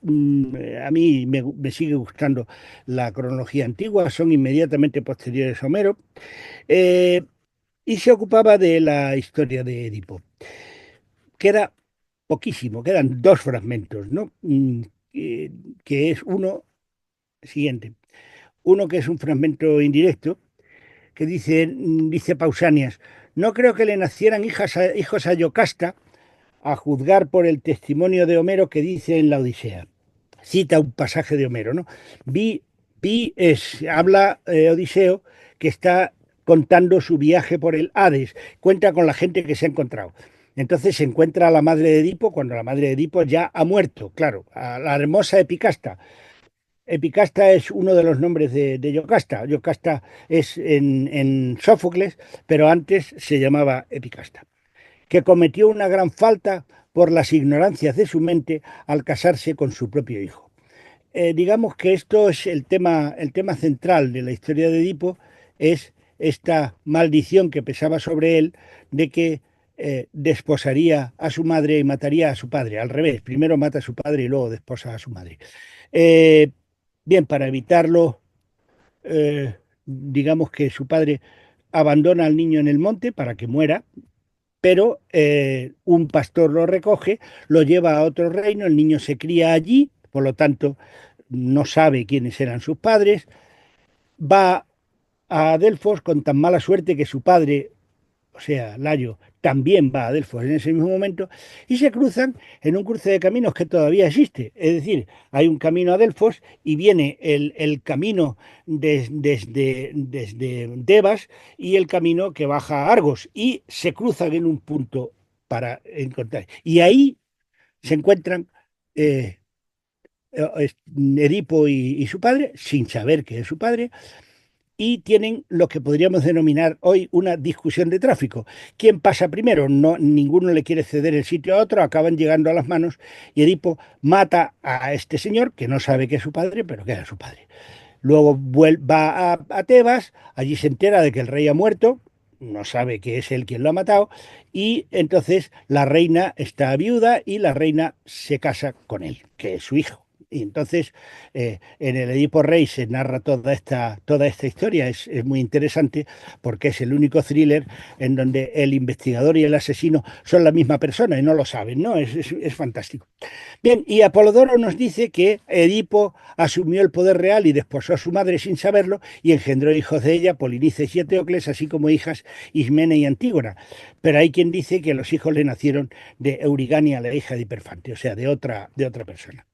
A mí me sigue gustando la cronología antigua, son inmediatamente posteriores a Homero. Eh, y se ocupaba de la historia de Edipo. Queda poquísimo, quedan 2 fragmentos, ¿no? Que es siguiente, uno que es un fragmento indirecto, que dice Pausanias: no creo que le nacieran hijos a Yocasta, a juzgar por el testimonio de Homero que dice en la Odisea. Cita un pasaje de Homero, ¿no? Vi, habla Odiseo, que está contando su viaje por el Hades, cuenta con la gente que se ha encontrado. Entonces se encuentra a la madre de Edipo, cuando la madre de Edipo ya ha muerto, claro, a la hermosa Epicasta. Epicasta es uno de los nombres de Yocasta. Yocasta es en Sófocles, pero antes se llamaba Epicasta, que cometió una gran falta por las ignorancias de su mente al casarse con su propio hijo. Digamos que esto es el tema central de la historia de Edipo, es esta maldición que pesaba sobre él de que desposaría a su madre y mataría a su padre. Al revés, primero mata a su padre y luego desposa a su madre. Eh, Bien, para evitarlo, digamos que su padre abandona al niño en el monte para que muera, pero un pastor lo recoge, lo lleva a otro reino, el niño se cría allí, por lo tanto no sabe quiénes eran sus padres, va a Delfos con tan mala suerte que su padre, o sea, Layo, también va a Delfos en ese mismo momento, y se cruzan en un cruce de caminos que todavía existe. Es decir, hay un camino a Delfos y viene el camino desde Tebas y el camino que baja a Argos, y se cruzan en un punto para encontrar. Y ahí se encuentran eh, Edipo y su padre, sin saber que es su padre, y tienen lo que podríamos denominar hoy una discusión de tráfico. ¿Quién pasa primero? No, ninguno le quiere ceder el sitio a otro, acaban llegando a las manos y Edipo mata a este señor, que no sabe que es su padre, pero que era su padre. Luego va a Tebas, allí se entera de que el rey ha muerto, no sabe que es él quien lo ha matado, y entonces la reina está viuda y la reina se casa con él, que es su hijo. Y entonces en el Edipo Rey se narra toda esta historia. Es muy interesante porque es el único thriller en donde el investigador y el asesino son la misma persona y no lo saben, ¿no? Es fantástico. Bien, y Apolodoro nos dice que Edipo asumió el poder real y desposó a su madre sin saberlo y engendró hijos de ella, Polinices y Eteocles, así como hijas Ismene y Antígona. Pero hay quien dice que los hijos le nacieron de Eurigania, la hija de Hiperfante, o sea, de otra persona.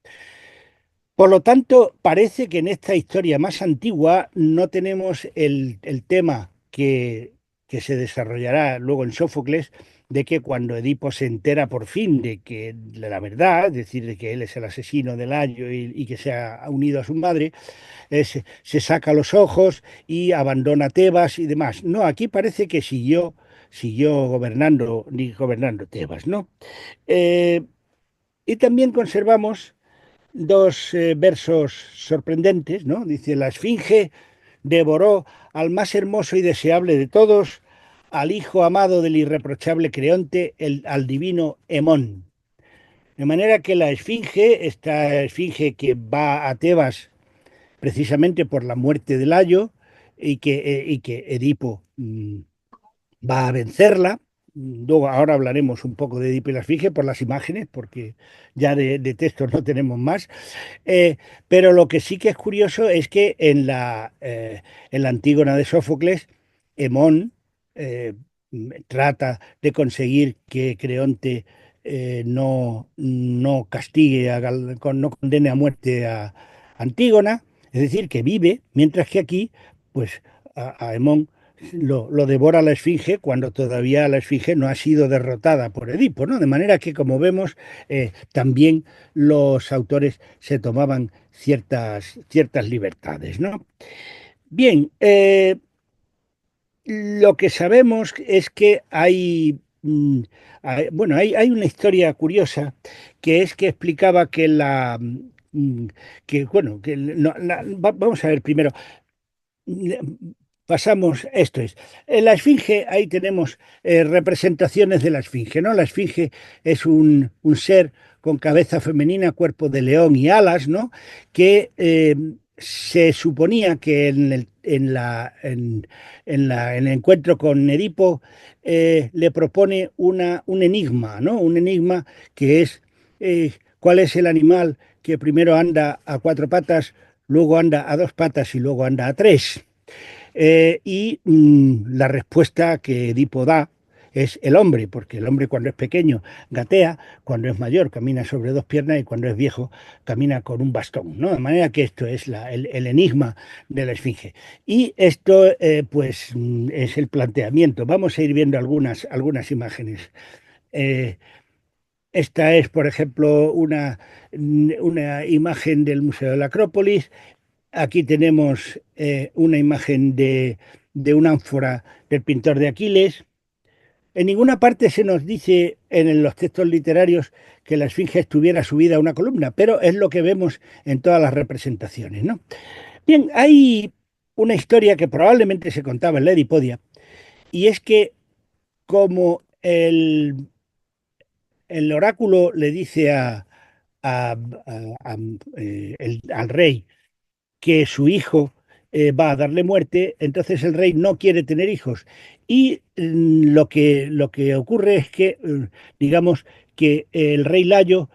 Por lo tanto, parece que en esta historia más antigua no tenemos el tema que se desarrollará luego en Sófocles, de que cuando Edipo se entera por fin de la verdad, es decir, de que él es el asesino del Layo y que se ha unido a su madre, se saca los ojos y abandona Tebas y demás. No, aquí parece que siguió gobernando Tebas, ¿no? Eh, y también conservamos dos versos sorprendentes, ¿no? Dice, la Esfinge devoró al más hermoso y deseable de todos, al hijo amado del irreprochable Creonte, al divino Hemón. De manera que la Esfinge, esta Esfinge que va a Tebas precisamente por la muerte de Layo y que Edipo va a vencerla. Luego, ahora hablaremos un poco de Edipo y la Esfinge por las imágenes, porque ya de texto no tenemos más. Eh, pero lo que sí que es curioso es que en la Antígona de Sófocles, Hemón eh, trata de conseguir que Creonte no castigue, no condene a muerte a Antígona, es decir, que vive, mientras que aquí, pues a Hemón lo devora la Esfinge cuando todavía la Esfinge no ha sido derrotada por Edipo, ¿no? De manera que, como vemos, también los autores se tomaban ciertas libertades, ¿no? Bien, lo que sabemos es que bueno, hay una historia curiosa que es que explicaba que bueno, vamos a ver primero, pasamos, esto es, en la Esfinge, ahí tenemos representaciones de la Esfinge, ¿no? La Esfinge es un ser con cabeza femenina, cuerpo de león y alas, ¿no? Que se suponía que en el encuentro con Edipo le propone un enigma, ¿no? Un enigma que es cuál es el animal que primero anda a cuatro patas, luego anda a dos patas y luego anda a tres. La respuesta que Edipo da es el hombre, porque el hombre cuando es pequeño gatea, cuando es mayor camina sobre dos piernas y cuando es viejo camina con un bastón, ¿no? De manera que esto es el enigma de la Esfinge. Y esto, pues, es el planteamiento. Vamos a ir viendo algunas imágenes. Eh, Esta es, por ejemplo, una imagen del Museo de la Acrópolis. Aquí tenemos una imagen de una ánfora del pintor de Aquiles. En ninguna parte se nos dice en los textos literarios que la Esfinge estuviera subida a una columna, pero es lo que vemos en todas las representaciones, ¿no? Bien, hay una historia que probablemente se contaba en la Edipodia, y es que como el oráculo le dice a- al rey que su hijo va a darle muerte, entonces el rey no quiere tener hijos. Y lo que ocurre es que, digamos, que el rey Layo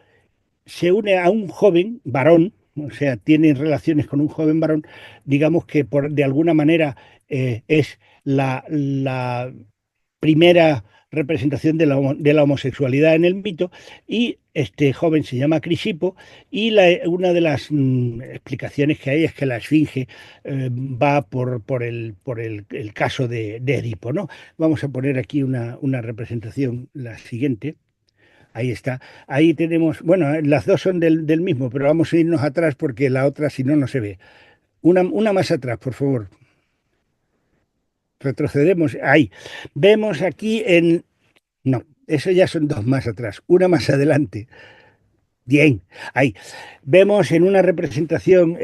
se une a un joven varón, o sea, tiene relaciones con un joven varón, digamos que de alguna manera es la primera representación de la homosexualidad en el mito, y este joven se llama Crisipo, y una de las explicaciones que hay es que la Esfinge va por el caso de Edipo, ¿no? Vamos a poner aquí una representación, la siguiente. Ahí está. Ahí tenemos, bueno, las dos son del mismo, pero vamos a irnos atrás porque la otra, si no, no se ve. Una más atrás, por favor. Retrocedemos. Ahí. Vemos aquí no, eso ya son dos más atrás. Una más adelante. Bien, ahí. Vemos en una representación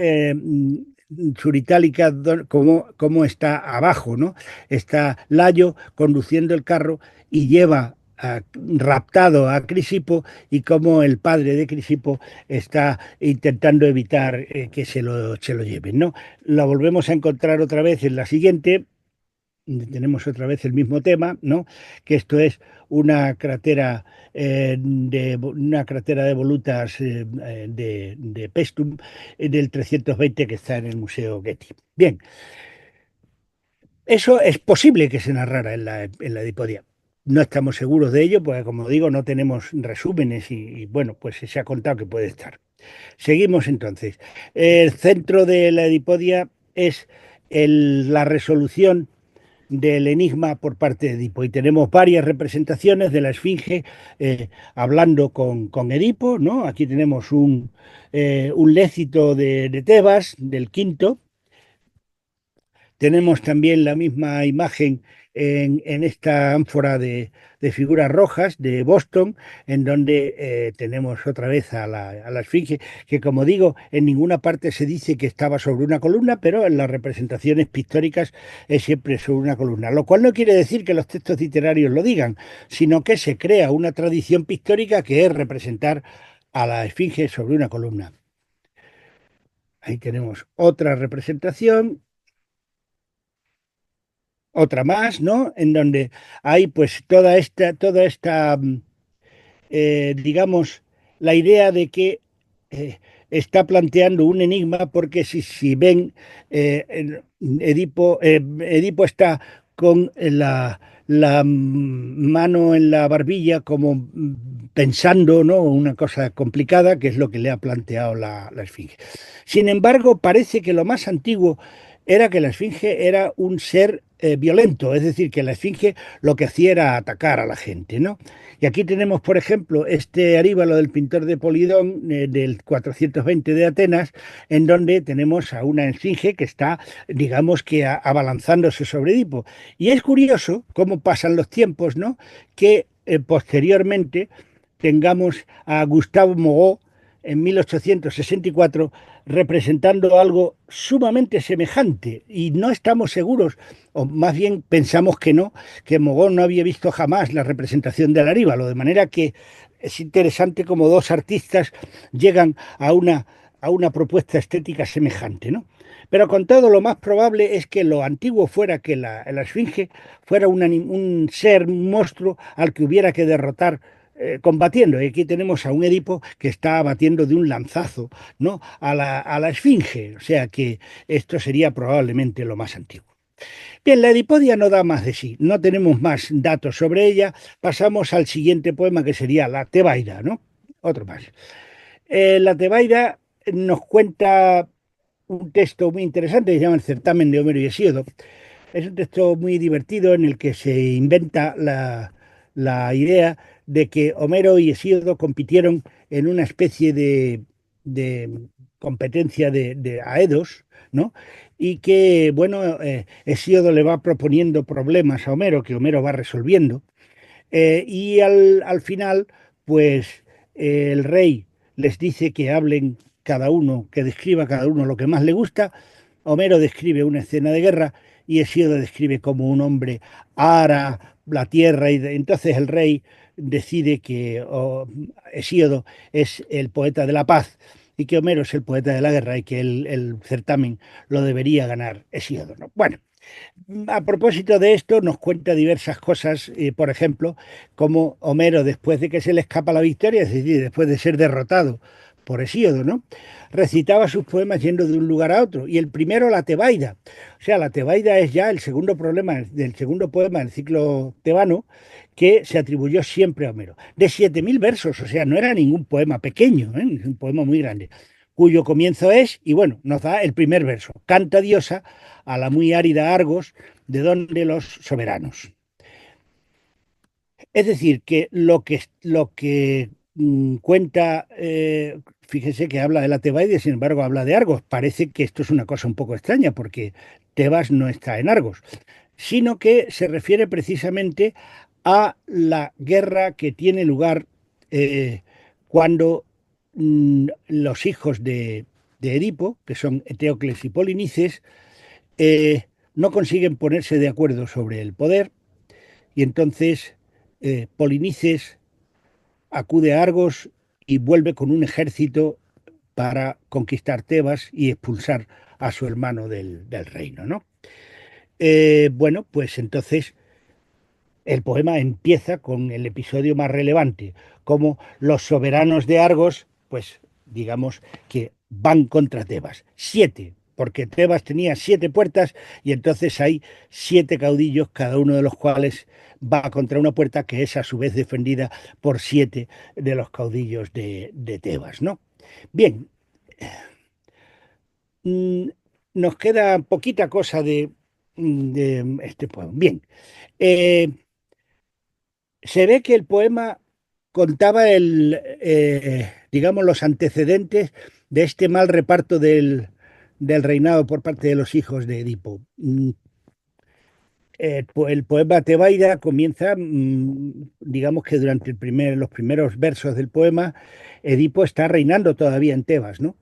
suritálica cómo está abajo, ¿no? Está Layo conduciendo el carro y lleva raptado a Crisipo, y cómo el padre de Crisipo está intentando evitar que se lo lleven, ¿no? La volvemos a encontrar otra vez en la siguiente. Tenemos otra vez el mismo tema, ¿no? Que esto es una cratera de volutas de Pestum del 320 que está en el Museo Getty. Bien, eso es posible que se narrara en la Edipodia. No estamos seguros de ello, porque como digo, no tenemos resúmenes y bueno, pues se ha contado que puede estar. Seguimos entonces. El centro de la Edipodia es la resolución del enigma por parte de Edipo. Y tenemos varias representaciones de la Esfinge hablando con Edipo, ¿no? Aquí tenemos un Lécito de Tebas, del quinto. Tenemos también la misma imagen en esta ánfora de figuras rojas de Boston, en donde tenemos otra vez a la Esfinge, que como digo, en ninguna parte se dice que estaba sobre una columna, pero en las representaciones pictóricas es siempre sobre una columna, lo cual no quiere decir que los textos literarios lo digan, sino que se crea una tradición pictórica que es representar a la Esfinge sobre una columna. Ahí tenemos otra representación, otra más, ¿no? En donde hay pues digamos, la idea de que eh, está planteando un enigma porque si ven, Edipo está con la mano en la barbilla como pensando, ¿no? Una cosa complicada, que es lo que le ha planteado la Esfinge. Sin embargo, parece que lo más antiguo era que la Esfinge era un ser violento, es decir, que la Esfinge lo que hacía era atacar a la gente, ¿no? Y aquí tenemos, por ejemplo, este Aríbalo del pintor de Polidón del 420 de Atenas, en donde tenemos a una esfinge que está, digamos que abalanzándose sobre Edipo. Y es curioso cómo pasan los tiempos, ¿no? Que posteriormente tengamos a Gustave Moreau en 1864 representando algo sumamente semejante y no estamos seguros, o más bien pensamos que no, que Mogón no había visto jamás la representación del Aríbalo, de manera que es interesante cómo dos artistas llegan a una propuesta estética semejante, ¿no? Pero con todo, lo más probable es que lo antiguo fuera que la Esfinge fuera un ser, un monstruo al que hubiera que derrotar combatiendo. Y aquí tenemos a un Edipo que está batiendo de un lanzazo, ¿no? a la Esfinge, o sea que esto sería probablemente lo más antiguo. Bien, la Edipodia no da más de sí, no tenemos más datos sobre ella. Pasamos al siguiente poema, que sería la Tebaida, ¿no? Otro más. La Tebaida nos cuenta un texto muy interesante que se llama El certamen de Homero y Hesíodo. Es un texto muy divertido en el que se inventa la idea de que Homero y Hesíodo compitieron en una especie de competencia de aedos, ¿no? Y que, bueno, Hesíodo le va proponiendo problemas a Homero, que Homero va resolviendo, y al final, pues el rey les dice que hablen cada uno, que describa cada uno lo que más le gusta. Homero describe una escena de guerra y Hesíodo describe como un hombre ara la tierra, y entonces el rey decide que Hesíodo es el poeta de la paz y que Homero es el poeta de la guerra y que el certamen lo debería ganar Hesíodo, ¿no? Bueno, a propósito de esto, nos cuenta diversas cosas, por ejemplo, como Homero, después de que se le escapa la victoria, es decir, después de ser derrotado por Hesíodo, ¿no? Recitaba sus poemas yendo de un lugar a otro. Y el primero, la Tebaida. O sea, la Tebaida es ya el segundo problema del segundo poema del ciclo tebano, que se atribuyó siempre a Homero. De 7.000 versos, o sea, no era ningún poema pequeño, es un poema muy grande, cuyo comienzo es, y bueno, nos da el primer verso: canta diosa a la muy árida Argos, de donde los soberanos. Es decir, que lo que cuenta, fíjese que habla de la Tebaide, sin embargo habla de Argos. Parece que esto es una cosa un poco extraña, porque Tebas no está en Argos, sino que se refiere precisamente a la guerra que tiene lugar cuando los hijos de Edipo, que son Eteocles y Polinices, no consiguen ponerse de acuerdo sobre el poder, y entonces Polinices acude a Argos y vuelve con un ejército para conquistar Tebas y expulsar a su hermano del reino, ¿no? Bueno, pues entonces el poema empieza con el episodio más relevante, como los soberanos de Argos, pues digamos que van contra Tebas. 7, porque Tebas tenía 7 puertas y entonces hay 7 caudillos, cada uno de los cuales va contra una puerta que es a su vez defendida por 7 de los caudillos de Tebas, ¿no? Bien, mm, nos queda poquita cosa de este poema. Bien, eh, se ve que el poema contaba digamos, los antecedentes de este mal reparto del reinado por parte de los hijos de Edipo. El poema Tebaida comienza, digamos que durante los primeros versos del poema, Edipo está reinando todavía en Tebas, ¿no?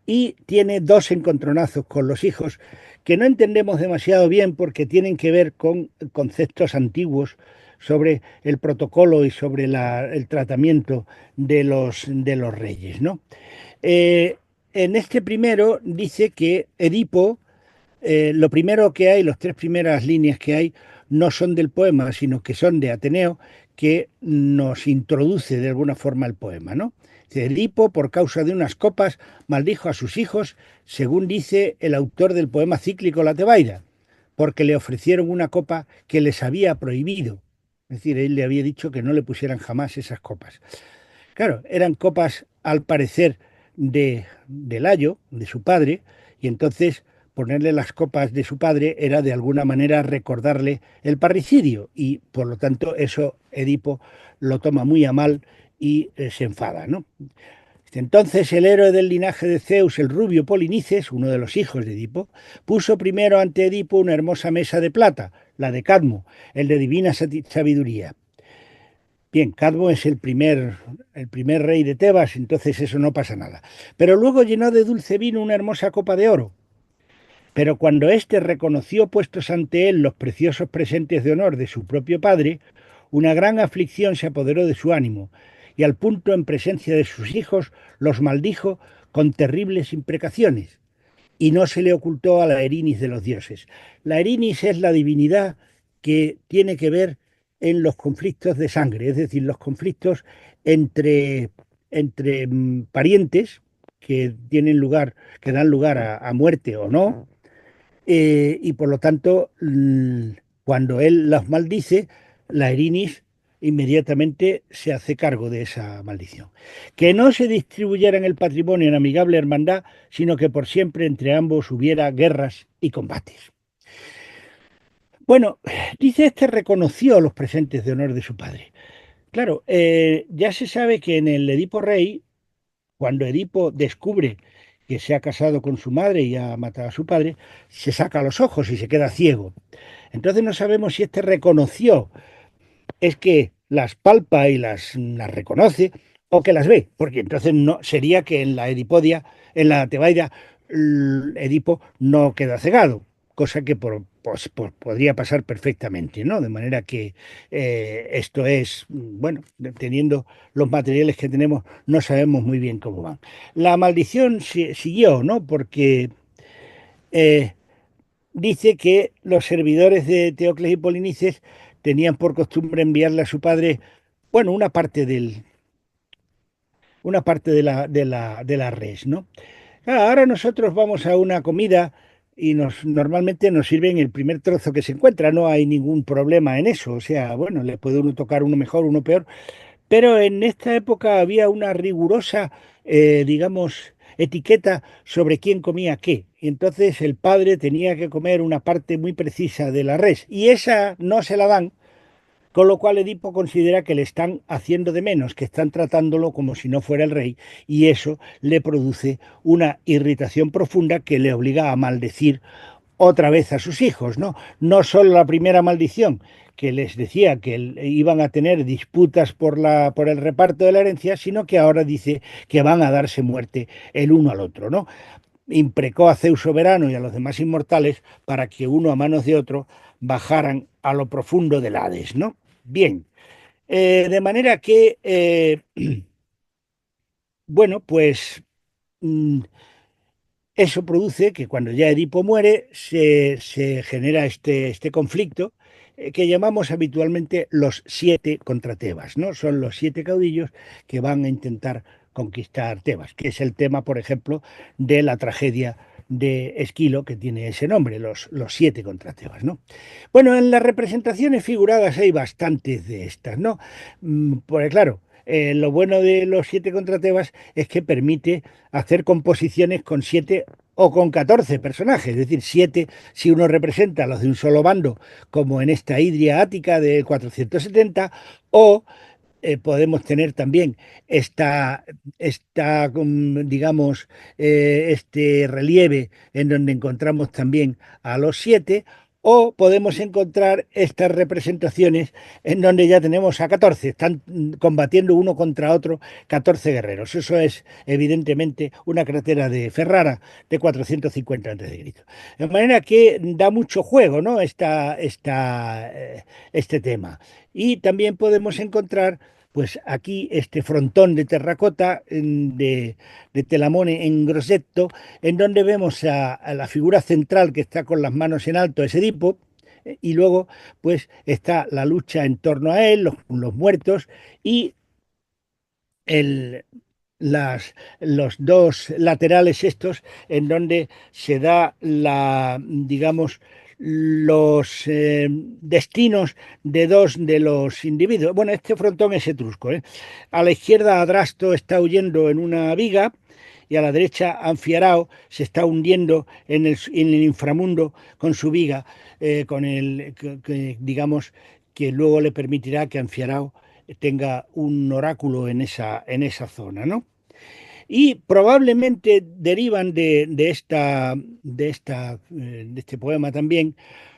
Y tiene dos encontronazos con los hijos que no entendemos demasiado bien porque tienen que ver con conceptos antiguos sobre el protocolo y sobre el tratamiento de los reyes, ¿no? Eh, en este primero dice que Edipo, lo primero que hay, las tres primeras líneas que hay, no son del poema, sino que son de Ateneo, que nos introduce de alguna forma el poema, ¿no? Dice, Edipo, por causa de unas copas, maldijo a sus hijos, según dice el autor del poema cíclico La Tebaida, porque le ofrecieron una copa que les había prohibido. Es decir, él le había dicho que no le pusieran jamás esas copas. Claro, eran copas, al parecer, de Layo, de su padre, y entonces ponerle las copas de su padre era de alguna manera recordarle el parricidio, y por lo tanto eso Edipo lo toma muy a mal y se enfada, ¿no? Entonces el héroe del linaje de Zeus, el rubio Polinices, uno de los hijos de Edipo, puso primero ante Edipo una hermosa mesa de plata, la de Cadmo, el de divina sabiduría. Bien, Cadmo es el primer rey de Tebas, entonces eso no pasa nada. Pero luego llenó de dulce vino una hermosa copa de oro. Pero cuando éste reconoció puestos ante él los preciosos presentes de honor de su propio padre, una gran aflicción se apoderó de su ánimo, y al punto en presencia de sus hijos los maldijo con terribles imprecaciones y no se le ocultó a la Erinis de los dioses. La Erinis es la divinidad que tiene que ver en los conflictos de sangre, es decir, los conflictos entre, entre parientes que tienen lugar, que dan lugar a muerte o no, y por lo tanto, cuando él las maldice, la Erinis inmediatamente se hace cargo de esa maldición. Que no se distribuyeran el patrimonio en amigable hermandad, sino que por siempre entre ambos hubiera guerras y combates. Bueno, dice este reconoció los presentes de honor de su padre. Claro, ya se sabe que en el Edipo Rey, cuando Edipo descubre que se ha casado con su madre y ha matado a su padre, se saca los ojos y se queda ciego. Entonces no sabemos si este reconoció es que las palpa y las reconoce o que las ve, porque entonces no sería que en la Edipodia, en la Tebaida, Edipo no queda cegado, cosa que podría pasar perfectamente, ¿no? De manera que esto es, bueno, teniendo los materiales que tenemos, no sabemos muy bien cómo van. La maldición siguió, ¿no? Porque eh, dice que los servidores de Teocles y Polinices tenían por costumbre enviarle a su padre, bueno, una parte de la res, ¿no? Ahora nosotros vamos a una comida y normalmente nos sirven el primer trozo que se encuentra, no hay ningún problema en eso, o sea, bueno, le puede uno tocar uno mejor, uno peor, pero en esta época había una rigurosa, digamos, etiqueta sobre quién comía qué. Y entonces el padre tenía que comer una parte muy precisa de la res. Y esa no se la dan, con lo cual Edipo considera que le están haciendo de menos, que están tratándolo como si no fuera el rey. Y eso le produce una irritación profunda que le obliga a maldecir otra vez a sus hijos, ¿no? No solo la primera maldición, que les decía que iban a tener disputas por el reparto de la herencia, sino que ahora dice que van a darse muerte el uno al otro, ¿no? Imprecó a Zeus soberano y a los demás inmortales para que uno a manos de otro bajaran a lo profundo del Hades, ¿no? Bien, de manera que, bueno, pues mm, eso produce que cuando ya Edipo muere se genera este conflicto que llamamos habitualmente los siete contra Tebas, ¿no? Son los siete caudillos que van a intentar conquistar Tebas, que es el tema, por ejemplo, de la tragedia de Esquilo, que tiene ese nombre, los siete contra Tebas, ¿no? Bueno, en las representaciones figuradas hay bastantes de estas, ¿no? Porque claro, Lo bueno de los 7 contra Tebas es que permite hacer composiciones con 7 o con 14 personajes, es decir, 7 si uno representa a los de un solo bando, como en esta Hidria Ática de 470, o podemos tener también digamos, este relieve en donde encontramos también a los 7, o podemos encontrar estas representaciones en donde ya tenemos a 14, están combatiendo uno contra otro 14 guerreros. Eso es evidentemente una cratera de Ferrara de 450 a.C. De manera que da mucho juego, ¿no? Este tema. Y también podemos encontrar, pues aquí, este frontón de terracota de Telamone en Grosseto, en donde vemos a la figura central que está con las manos en alto, ese Edipo, y luego pues está la lucha en torno a él, los muertos, y el, los dos laterales estos en donde se da digamos, los destinos de dos de los individuos. Bueno, este frontón es etrusco, ¿eh? A la izquierda Adrasto está huyendo en una viga y a la derecha Anfiarao se está hundiendo en el inframundo con su viga, digamos, que luego le permitirá que Anfiarao tenga un oráculo en esa zona, ¿no? Y probablemente derivan de este poema también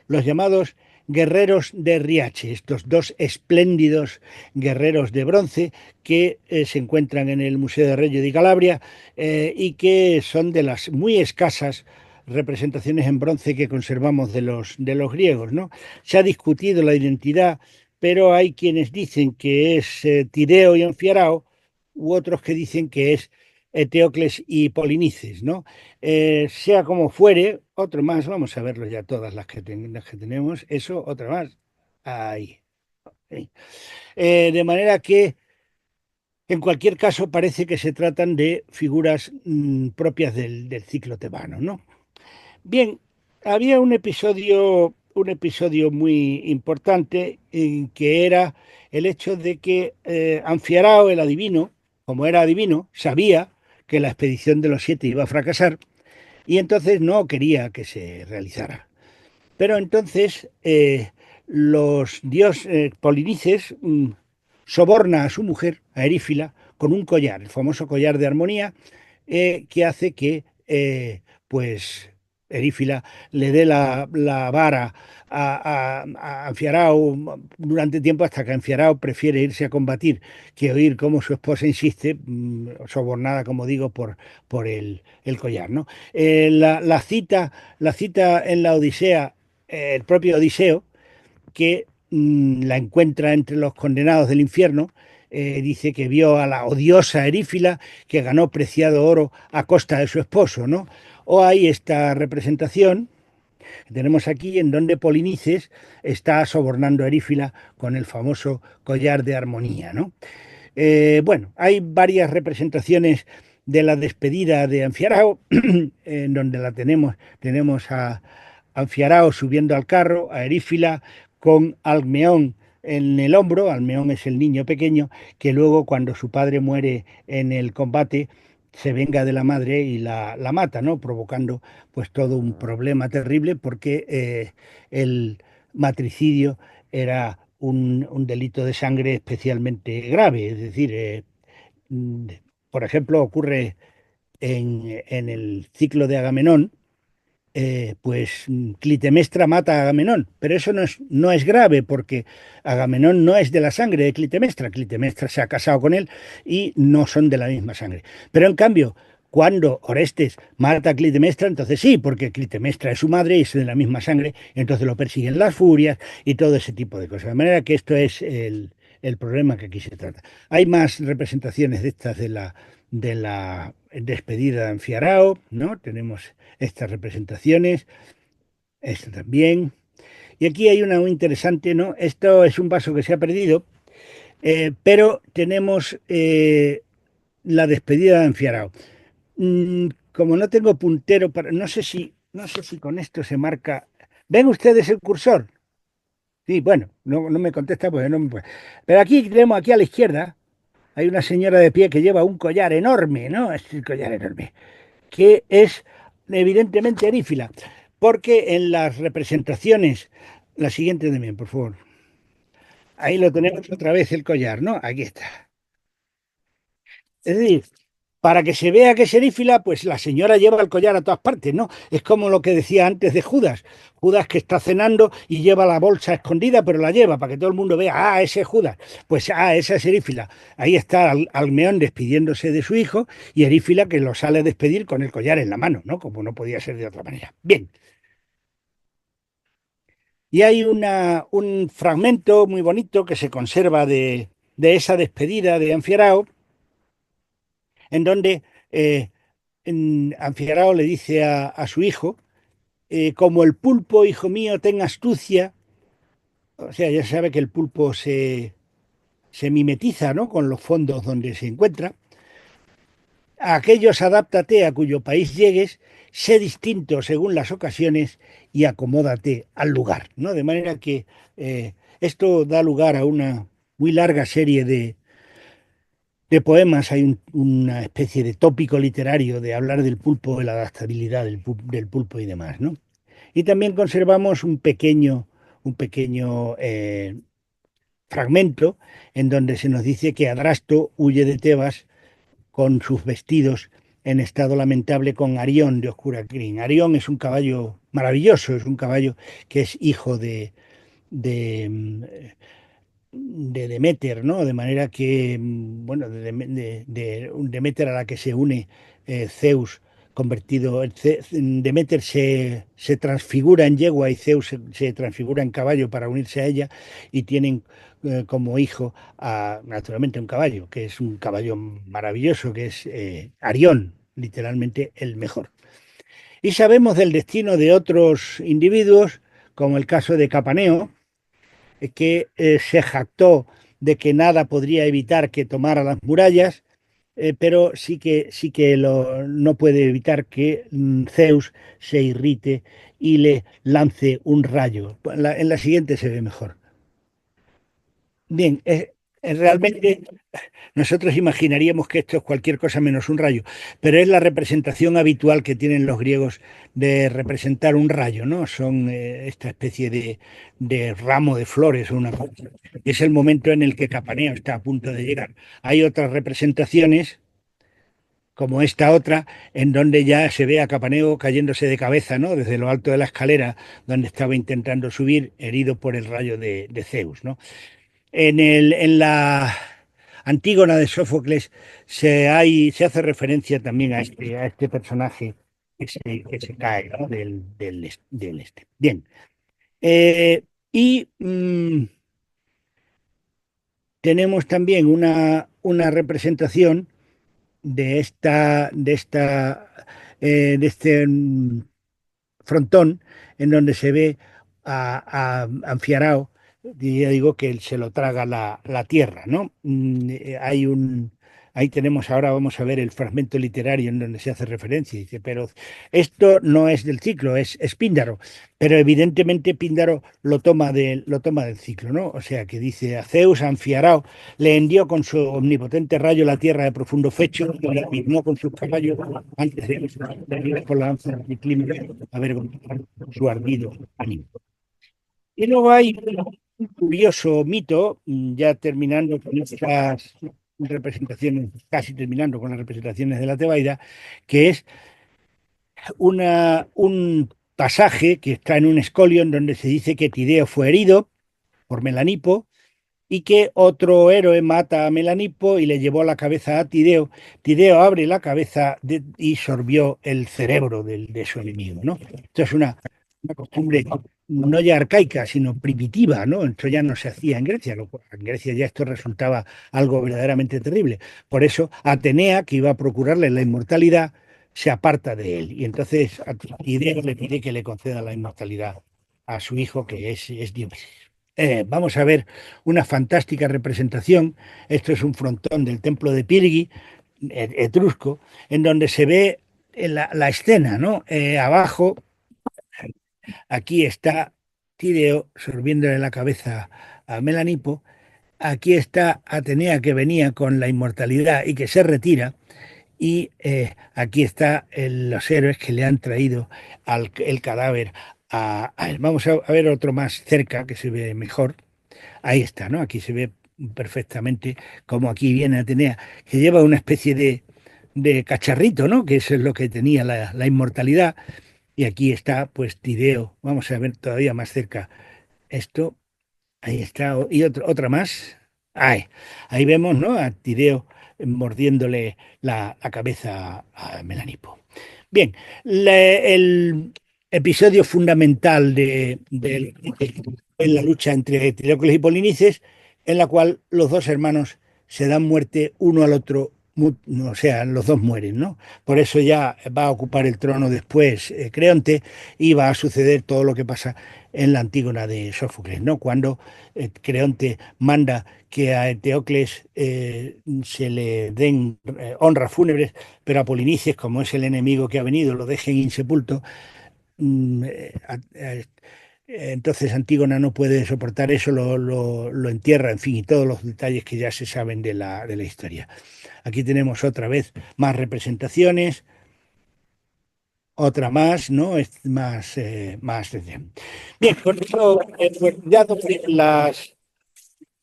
los llamados guerreros de Riache, estos dos espléndidos guerreros de bronce que se encuentran en el Museo de Reggio di Calabria, y que son de las muy escasas representaciones en bronce que conservamos de los griegos, ¿no? Se ha discutido la identidad, pero hay quienes dicen que es Tireo y Anfiarao, u otros que dicen que es Eteocles y Polinices, ¿no? Sea como fuere, otro más, vamos a verlo ya todas las que tenemos, eso, otra más, ahí. Ahí. De manera que, en cualquier caso, parece que se tratan de figuras propias del ciclo tebano, ¿no? Bien, había un episodio muy importante, que era el hecho de que Anfiarao, el adivino, como era adivino, sabía que la expedición de los 7 iba a fracasar y entonces no quería que se realizara. Pero entonces los dioses Polinices soborna a su mujer, a Erífila, con un collar, el famoso collar de armonía, que hace que pues Erífila le dé la vara a Anfiarao durante tiempo hasta que Anfiarao prefiere irse a combatir que oír cómo su esposa insiste, sobornada, como digo, por el collar, ¿no? La cita en la Odisea, el propio Odiseo, que la encuentra entre los condenados del infierno, dice que vio a la odiosa Erífila que ganó preciado oro a costa de su esposo, ¿no? O hay esta representación que tenemos aquí en donde Polinices está sobornando a Erífila con el famoso collar de armonía, ¿no? Bueno, hay varias representaciones de la despedida de Anfiarao, en donde tenemos a Anfiarao subiendo al carro, a Erífila con Alcmeón en el hombro. Alcmeón es el niño pequeño que luego, cuando su padre muere en el combate, se venga de la madre y la mata, ¿no? Provocando pues todo un problema terrible, porque el matricidio era un delito de sangre especialmente grave. Es decir, mm, por ejemplo, ocurre en el ciclo de Agamenón, pues Clitemestra mata a Agamenón, pero eso no es grave, porque Agamenón no es de la sangre de Clitemestra. Clitemestra se ha casado con él y no son de la misma sangre. Pero en cambio, cuando Orestes mata a Clitemestra, entonces sí, porque Clitemestra es su madre y es de la misma sangre, entonces lo persiguen las furias y todo ese tipo de cosas. De manera que esto es el problema que aquí se trata. Hay más representaciones de estas de la despedida de Anfiarao, ¿no? Tenemos estas representaciones, esta también. Y aquí hay una muy interesante, ¿no? Esto es un vaso que se ha perdido, pero tenemos la despedida de Anfiarao. Como no tengo puntero para, no sé si con esto se marca. ¿Ven ustedes el cursor? Sí, bueno, no me contesta porque no me puede. Pero aquí tenemos aquí a la izquierda, hay una señora de pie que lleva un collar enorme, ¿no? Es el collar enorme, que es evidentemente erífila, porque en las representaciones, la siguiente también, por favor, ahí lo tenemos otra vez el collar, ¿no? Aquí está. Es decir, para que se vea que es erífila, pues la señora lleva el collar a todas partes, ¿no? Es como lo que decía antes de Judas. Judas que está cenando y lleva la bolsa escondida, pero la lleva para que todo el mundo vea, ah, ese es Judas. Pues, ah, esa es erífila. Ahí está Almeón despidiéndose de su hijo y erífila que lo sale a despedir con el collar en la mano, ¿no? Como no podía ser de otra manera. Bien. Y hay un fragmento muy bonito que se conserva de esa despedida de Anfiarao, en donde Anfiarao le dice a su hijo, como el pulpo, hijo mío, ten astucia, o sea, ya sabe que el pulpo se mimetiza, ¿no?, con los fondos donde se encuentra, a aquellos adáptate a cuyo país llegues, sé distinto según las ocasiones y acomódate al lugar, ¿no? De manera que esto da lugar a una muy larga serie de poemas. Hay una especie de tópico literario de hablar del pulpo, de la adaptabilidad del pulpo y demás, ¿no? Y también conservamos un pequeño fragmento en donde se nos dice que Adrasto huye de Tebas con sus vestidos en estado lamentable con Arión de Oscura Crin. Arión es un caballo maravilloso, es un caballo que es hijo de de Demeter, ¿no? De manera que, bueno, un Demeter a la que se une Zeus convertido. Demeter se transfigura en yegua y Zeus se transfigura en caballo para unirse a ella y tienen como hijo naturalmente un caballo, que es un caballo maravilloso, que es Arión, literalmente el mejor. Y sabemos del destino de otros individuos, como el caso de Capaneo, que se jactó de que nada podría evitar que tomara las murallas, pero sí que no puede evitar que Zeus se irrite y le lance un rayo. En la siguiente se ve mejor. Bien, realmente nosotros imaginaríamos que esto es cualquier cosa menos un rayo, pero es la representación habitual que tienen los griegos de representar un rayo, ¿no? Son esta especie de ramo de flores o una cosa. Es el momento en el que Capaneo está a punto de llegar. Hay otras representaciones, como esta otra, en donde ya se ve a Capaneo cayéndose de cabeza, ¿no? Desde lo alto de la escalera, donde estaba intentando subir, herido por el rayo de Zeus, ¿no? En la Antígona de Sófocles se hace referencia también a este personaje que se cae, ¿no?, del. Bien. Y tenemos también una representación de este frontón, en donde se ve a Anfiarao, y ya digo que él se lo traga la tierra, ¿no? Ahí tenemos, ahora vamos a ver el fragmento literario en donde se hace referencia, dice, pero esto no es del ciclo, es Píndaro, pero evidentemente Píndaro lo toma del ciclo, ¿no? O sea que dice, a Zeus, a Anfiarao, le hendió con su omnipotente rayo la tierra de profundo fecho, y la pismó con sus caballos antes de ir por la lanza de clima a ver su ardido ánimo. Y luego hay un curioso mito, ya terminando con estas representaciones, casi terminando con las representaciones de la Tebaida, que es un pasaje que está en un escolio en donde se dice que Tideo fue herido por Melanipo y que otro héroe mata a Melanipo y le llevó la cabeza a Tideo. Tideo abre la cabeza y sorbió el cerebro de su enemigo, ¿no? Esto es una costumbre no ya arcaica, sino primitiva, ¿no? Esto ya no se hacía en Grecia, en Grecia ya esto resultaba algo verdaderamente terrible. Por eso Atenea, que iba a procurarle la inmortalidad, se aparta de él. Y entonces Tideo le pide que le conceda la inmortalidad a su hijo, que es Diomedes. Vamos a ver una fantástica representación. Esto es un frontón del templo de Pirgi, etrusco, en donde se ve la escena, ¿no? Abajo, aquí está Tideo sorbiéndole la cabeza a Melanipo. aquí está Atenea que venía con la inmortalidad y que se retira. Y aquí está los héroes que le han traído el cadáver a él. Vamos a ver otro más cerca que se ve mejor. Ahí está, ¿no? Aquí se ve perfectamente cómo aquí viene Atenea, que lleva una especie de cacharrito, ¿no? Que eso es lo que tenía la inmortalidad. Y aquí está, pues, Tideo. Vamos a ver todavía más cerca esto. Ahí está. Y otra más. Ahí, ahí vemos, ¿no? A Tideo mordiéndole la cabeza a Melanipo. Bien, el episodio fundamental en la lucha entre Tirocles y Polinices, en la cual los dos hermanos se dan muerte uno al otro, o sea, los dos mueren, ¿no? Por eso ya va a ocupar el trono después Creonte y va a suceder todo lo que pasa en la Antígona de Sófocles, ¿no? Cuando Creonte manda que a Eteocles se le den honras fúnebres, pero a Polinices, como es el enemigo que ha venido, lo dejen insepulto. mm, eh, a- a- entonces Antígona no puede soportar eso, lo entierra, en fin, y todos los detalles que ya se saben de la historia. Aquí tenemos otra vez más representaciones, otra más, ¿no? Es más, Bien, con esto, pues, ya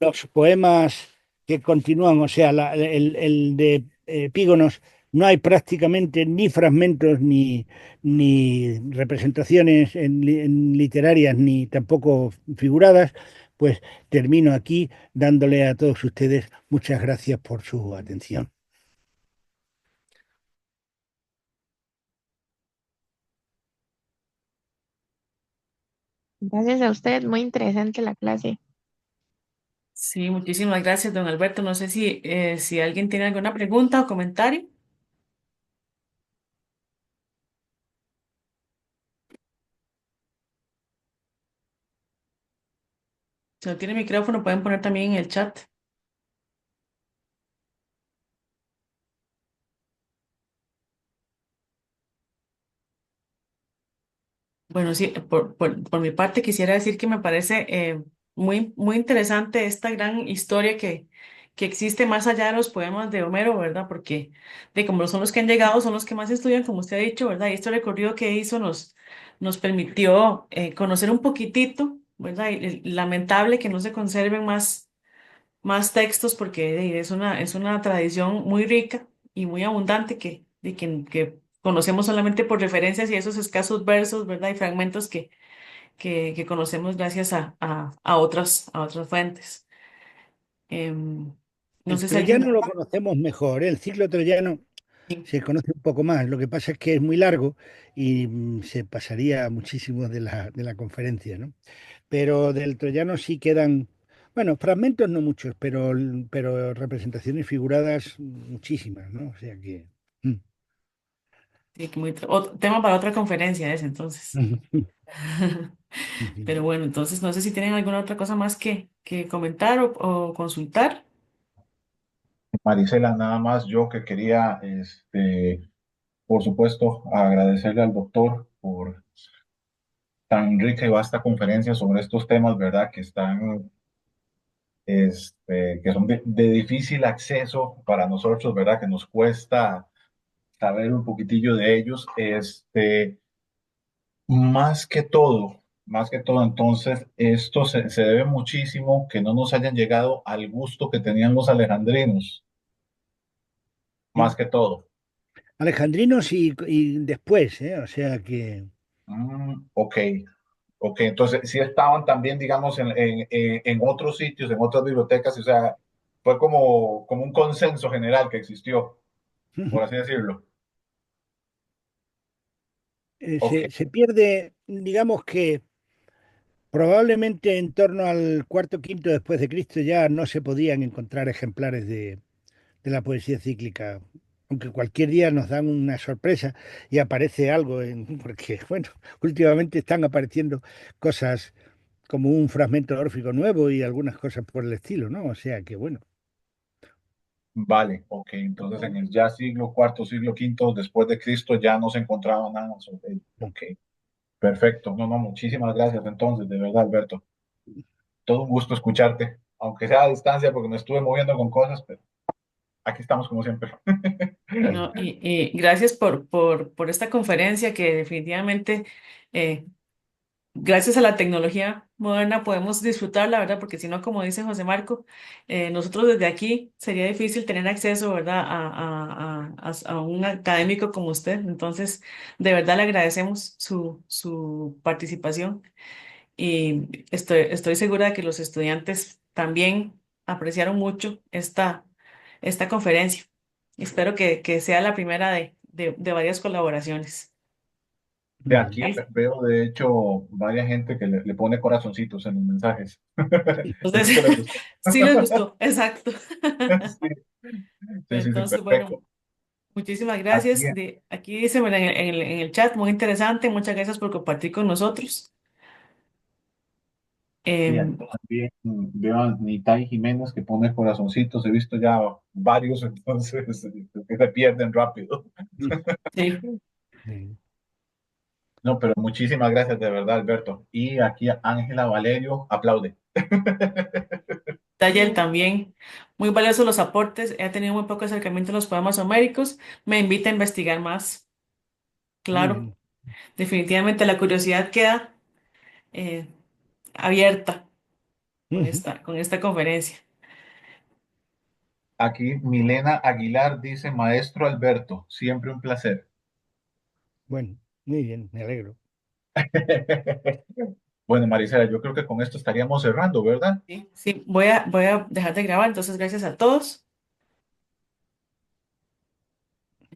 los poemas que continúan, o sea, el de Epígonos, no hay prácticamente ni fragmentos ni representaciones en literarias ni tampoco figuradas, pues termino aquí dándole a todos ustedes muchas gracias por su atención. Gracias a usted, muy interesante la clase. Sí, muchísimas gracias, don Alberto. No sé si alguien tiene alguna pregunta o comentario. Si no tiene micrófono, pueden poner también en el chat. Bueno, sí, por mi parte quisiera decir que me parece muy interesante esta gran historia que existe más allá de los poemas de Homero, ¿verdad? Porque de como son los que han llegado, son los que más estudian, como usted ha dicho, ¿verdad? Y este recorrido que hizo nos permitió conocer un poquitito, ¿verdad? Y lamentable que no se conserven más textos porque es una tradición muy rica y muy abundante que conocemos solamente por referencias y esos escasos versos, ¿verdad? Y fragmentos que conocemos gracias a otras fuentes. Em, no El sé si alguien... troyano lo conocemos mejor, ¿eh? El ciclo troyano Sí, se conoce un poco más. Lo que pasa es que es muy largo y se pasaría muchísimo de la conferencia, ¿no? Pero del troyano sí quedan, bueno, fragmentos no muchos, pero representaciones figuradas muchísimas, ¿no? O sea que... mm. sí, tema para otra conferencia ese, entonces. En fin. Pero bueno, entonces no sé si tienen alguna otra cosa más que comentar o consultar. Marisela, nada más yo que quería, por supuesto, agradecerle al doctor por tan rica y vasta conferencia sobre estos temas, ¿verdad? Que están, que son de difícil acceso para nosotros, ¿verdad? Que nos cuesta saber un poquitillo de ellos. Más que todo, entonces, esto se debe muchísimo que no nos hayan llegado al gusto que tenían los alejandrinos, Sí. más que todo. Alejandrinos y después, ¿eh? O sea que... Ok, ok, entonces sí estaban también, digamos, en otros sitios, en otras bibliotecas, o sea, fue como un consenso general que existió, por así decirlo. Ok, se pierde, digamos que probablemente en torno al cuarto o quinto después de Cristo ya no se podían encontrar ejemplares de la poesía cíclica, aunque cualquier día nos dan una sorpresa y aparece algo, porque, bueno, últimamente están apareciendo cosas como un fragmento órfico nuevo y algunas cosas por el estilo, ¿no? O sea que, bueno. vale, ok, entonces en el ya siglo cuarto, siglo quinto después de Cristo ya no se encontraba nada sobre él. Ok, perfecto. No, no, muchísimas gracias entonces, de verdad, Alberto. Todo un gusto escucharte. aunque sea a distancia, porque me estuve moviendo con cosas, pero aquí estamos como siempre. No, y gracias por esta conferencia que definitivamente, eh, gracias a la tecnología moderna podemos disfrutarla, ¿verdad? Porque si no, como dice José Marco, nosotros desde aquí sería difícil tener acceso, ¿verdad? A un académico como usted. Entonces, de verdad le agradecemos su participación y estoy segura de que los estudiantes también apreciaron mucho esta conferencia. Espero que sea la primera de varias colaboraciones. De aquí Ahí- veo, de hecho, varias gente que le pone corazoncitos en los mensajes. Entonces, Eso que les gustó. sí les gustó, exacto. Sí, sí, sí, sí, Entonces, bueno, perfecto. muchísimas Aquí, gracias. Aquí dice, mira, en el chat, muy interesante. Muchas gracias por compartir con nosotros. sí, aquí Em, también veo a Nitai Jiménez que pone corazoncitos. He visto ya varios, entonces que se pierden rápido. sí, Sí. No, pero muchísimas gracias de verdad, Alberto. Y aquí Ángela Valerio aplaude. Tayel también. Muy valiosos los aportes. He tenido muy poco acercamiento a los poemas homéricos. Me invita a investigar más. Claro, Ujú, definitivamente la curiosidad queda eh, abierta ujú. con esta conferencia. Aquí Milena Aguilar dice, Maestro Alberto, siempre un placer. Bueno, muy bien, me alegro. Bueno, Marisela, yo creo que con esto estaríamos cerrando, ¿verdad? Sí, sí, voy a dejar de grabar. Entonces, gracias a todos.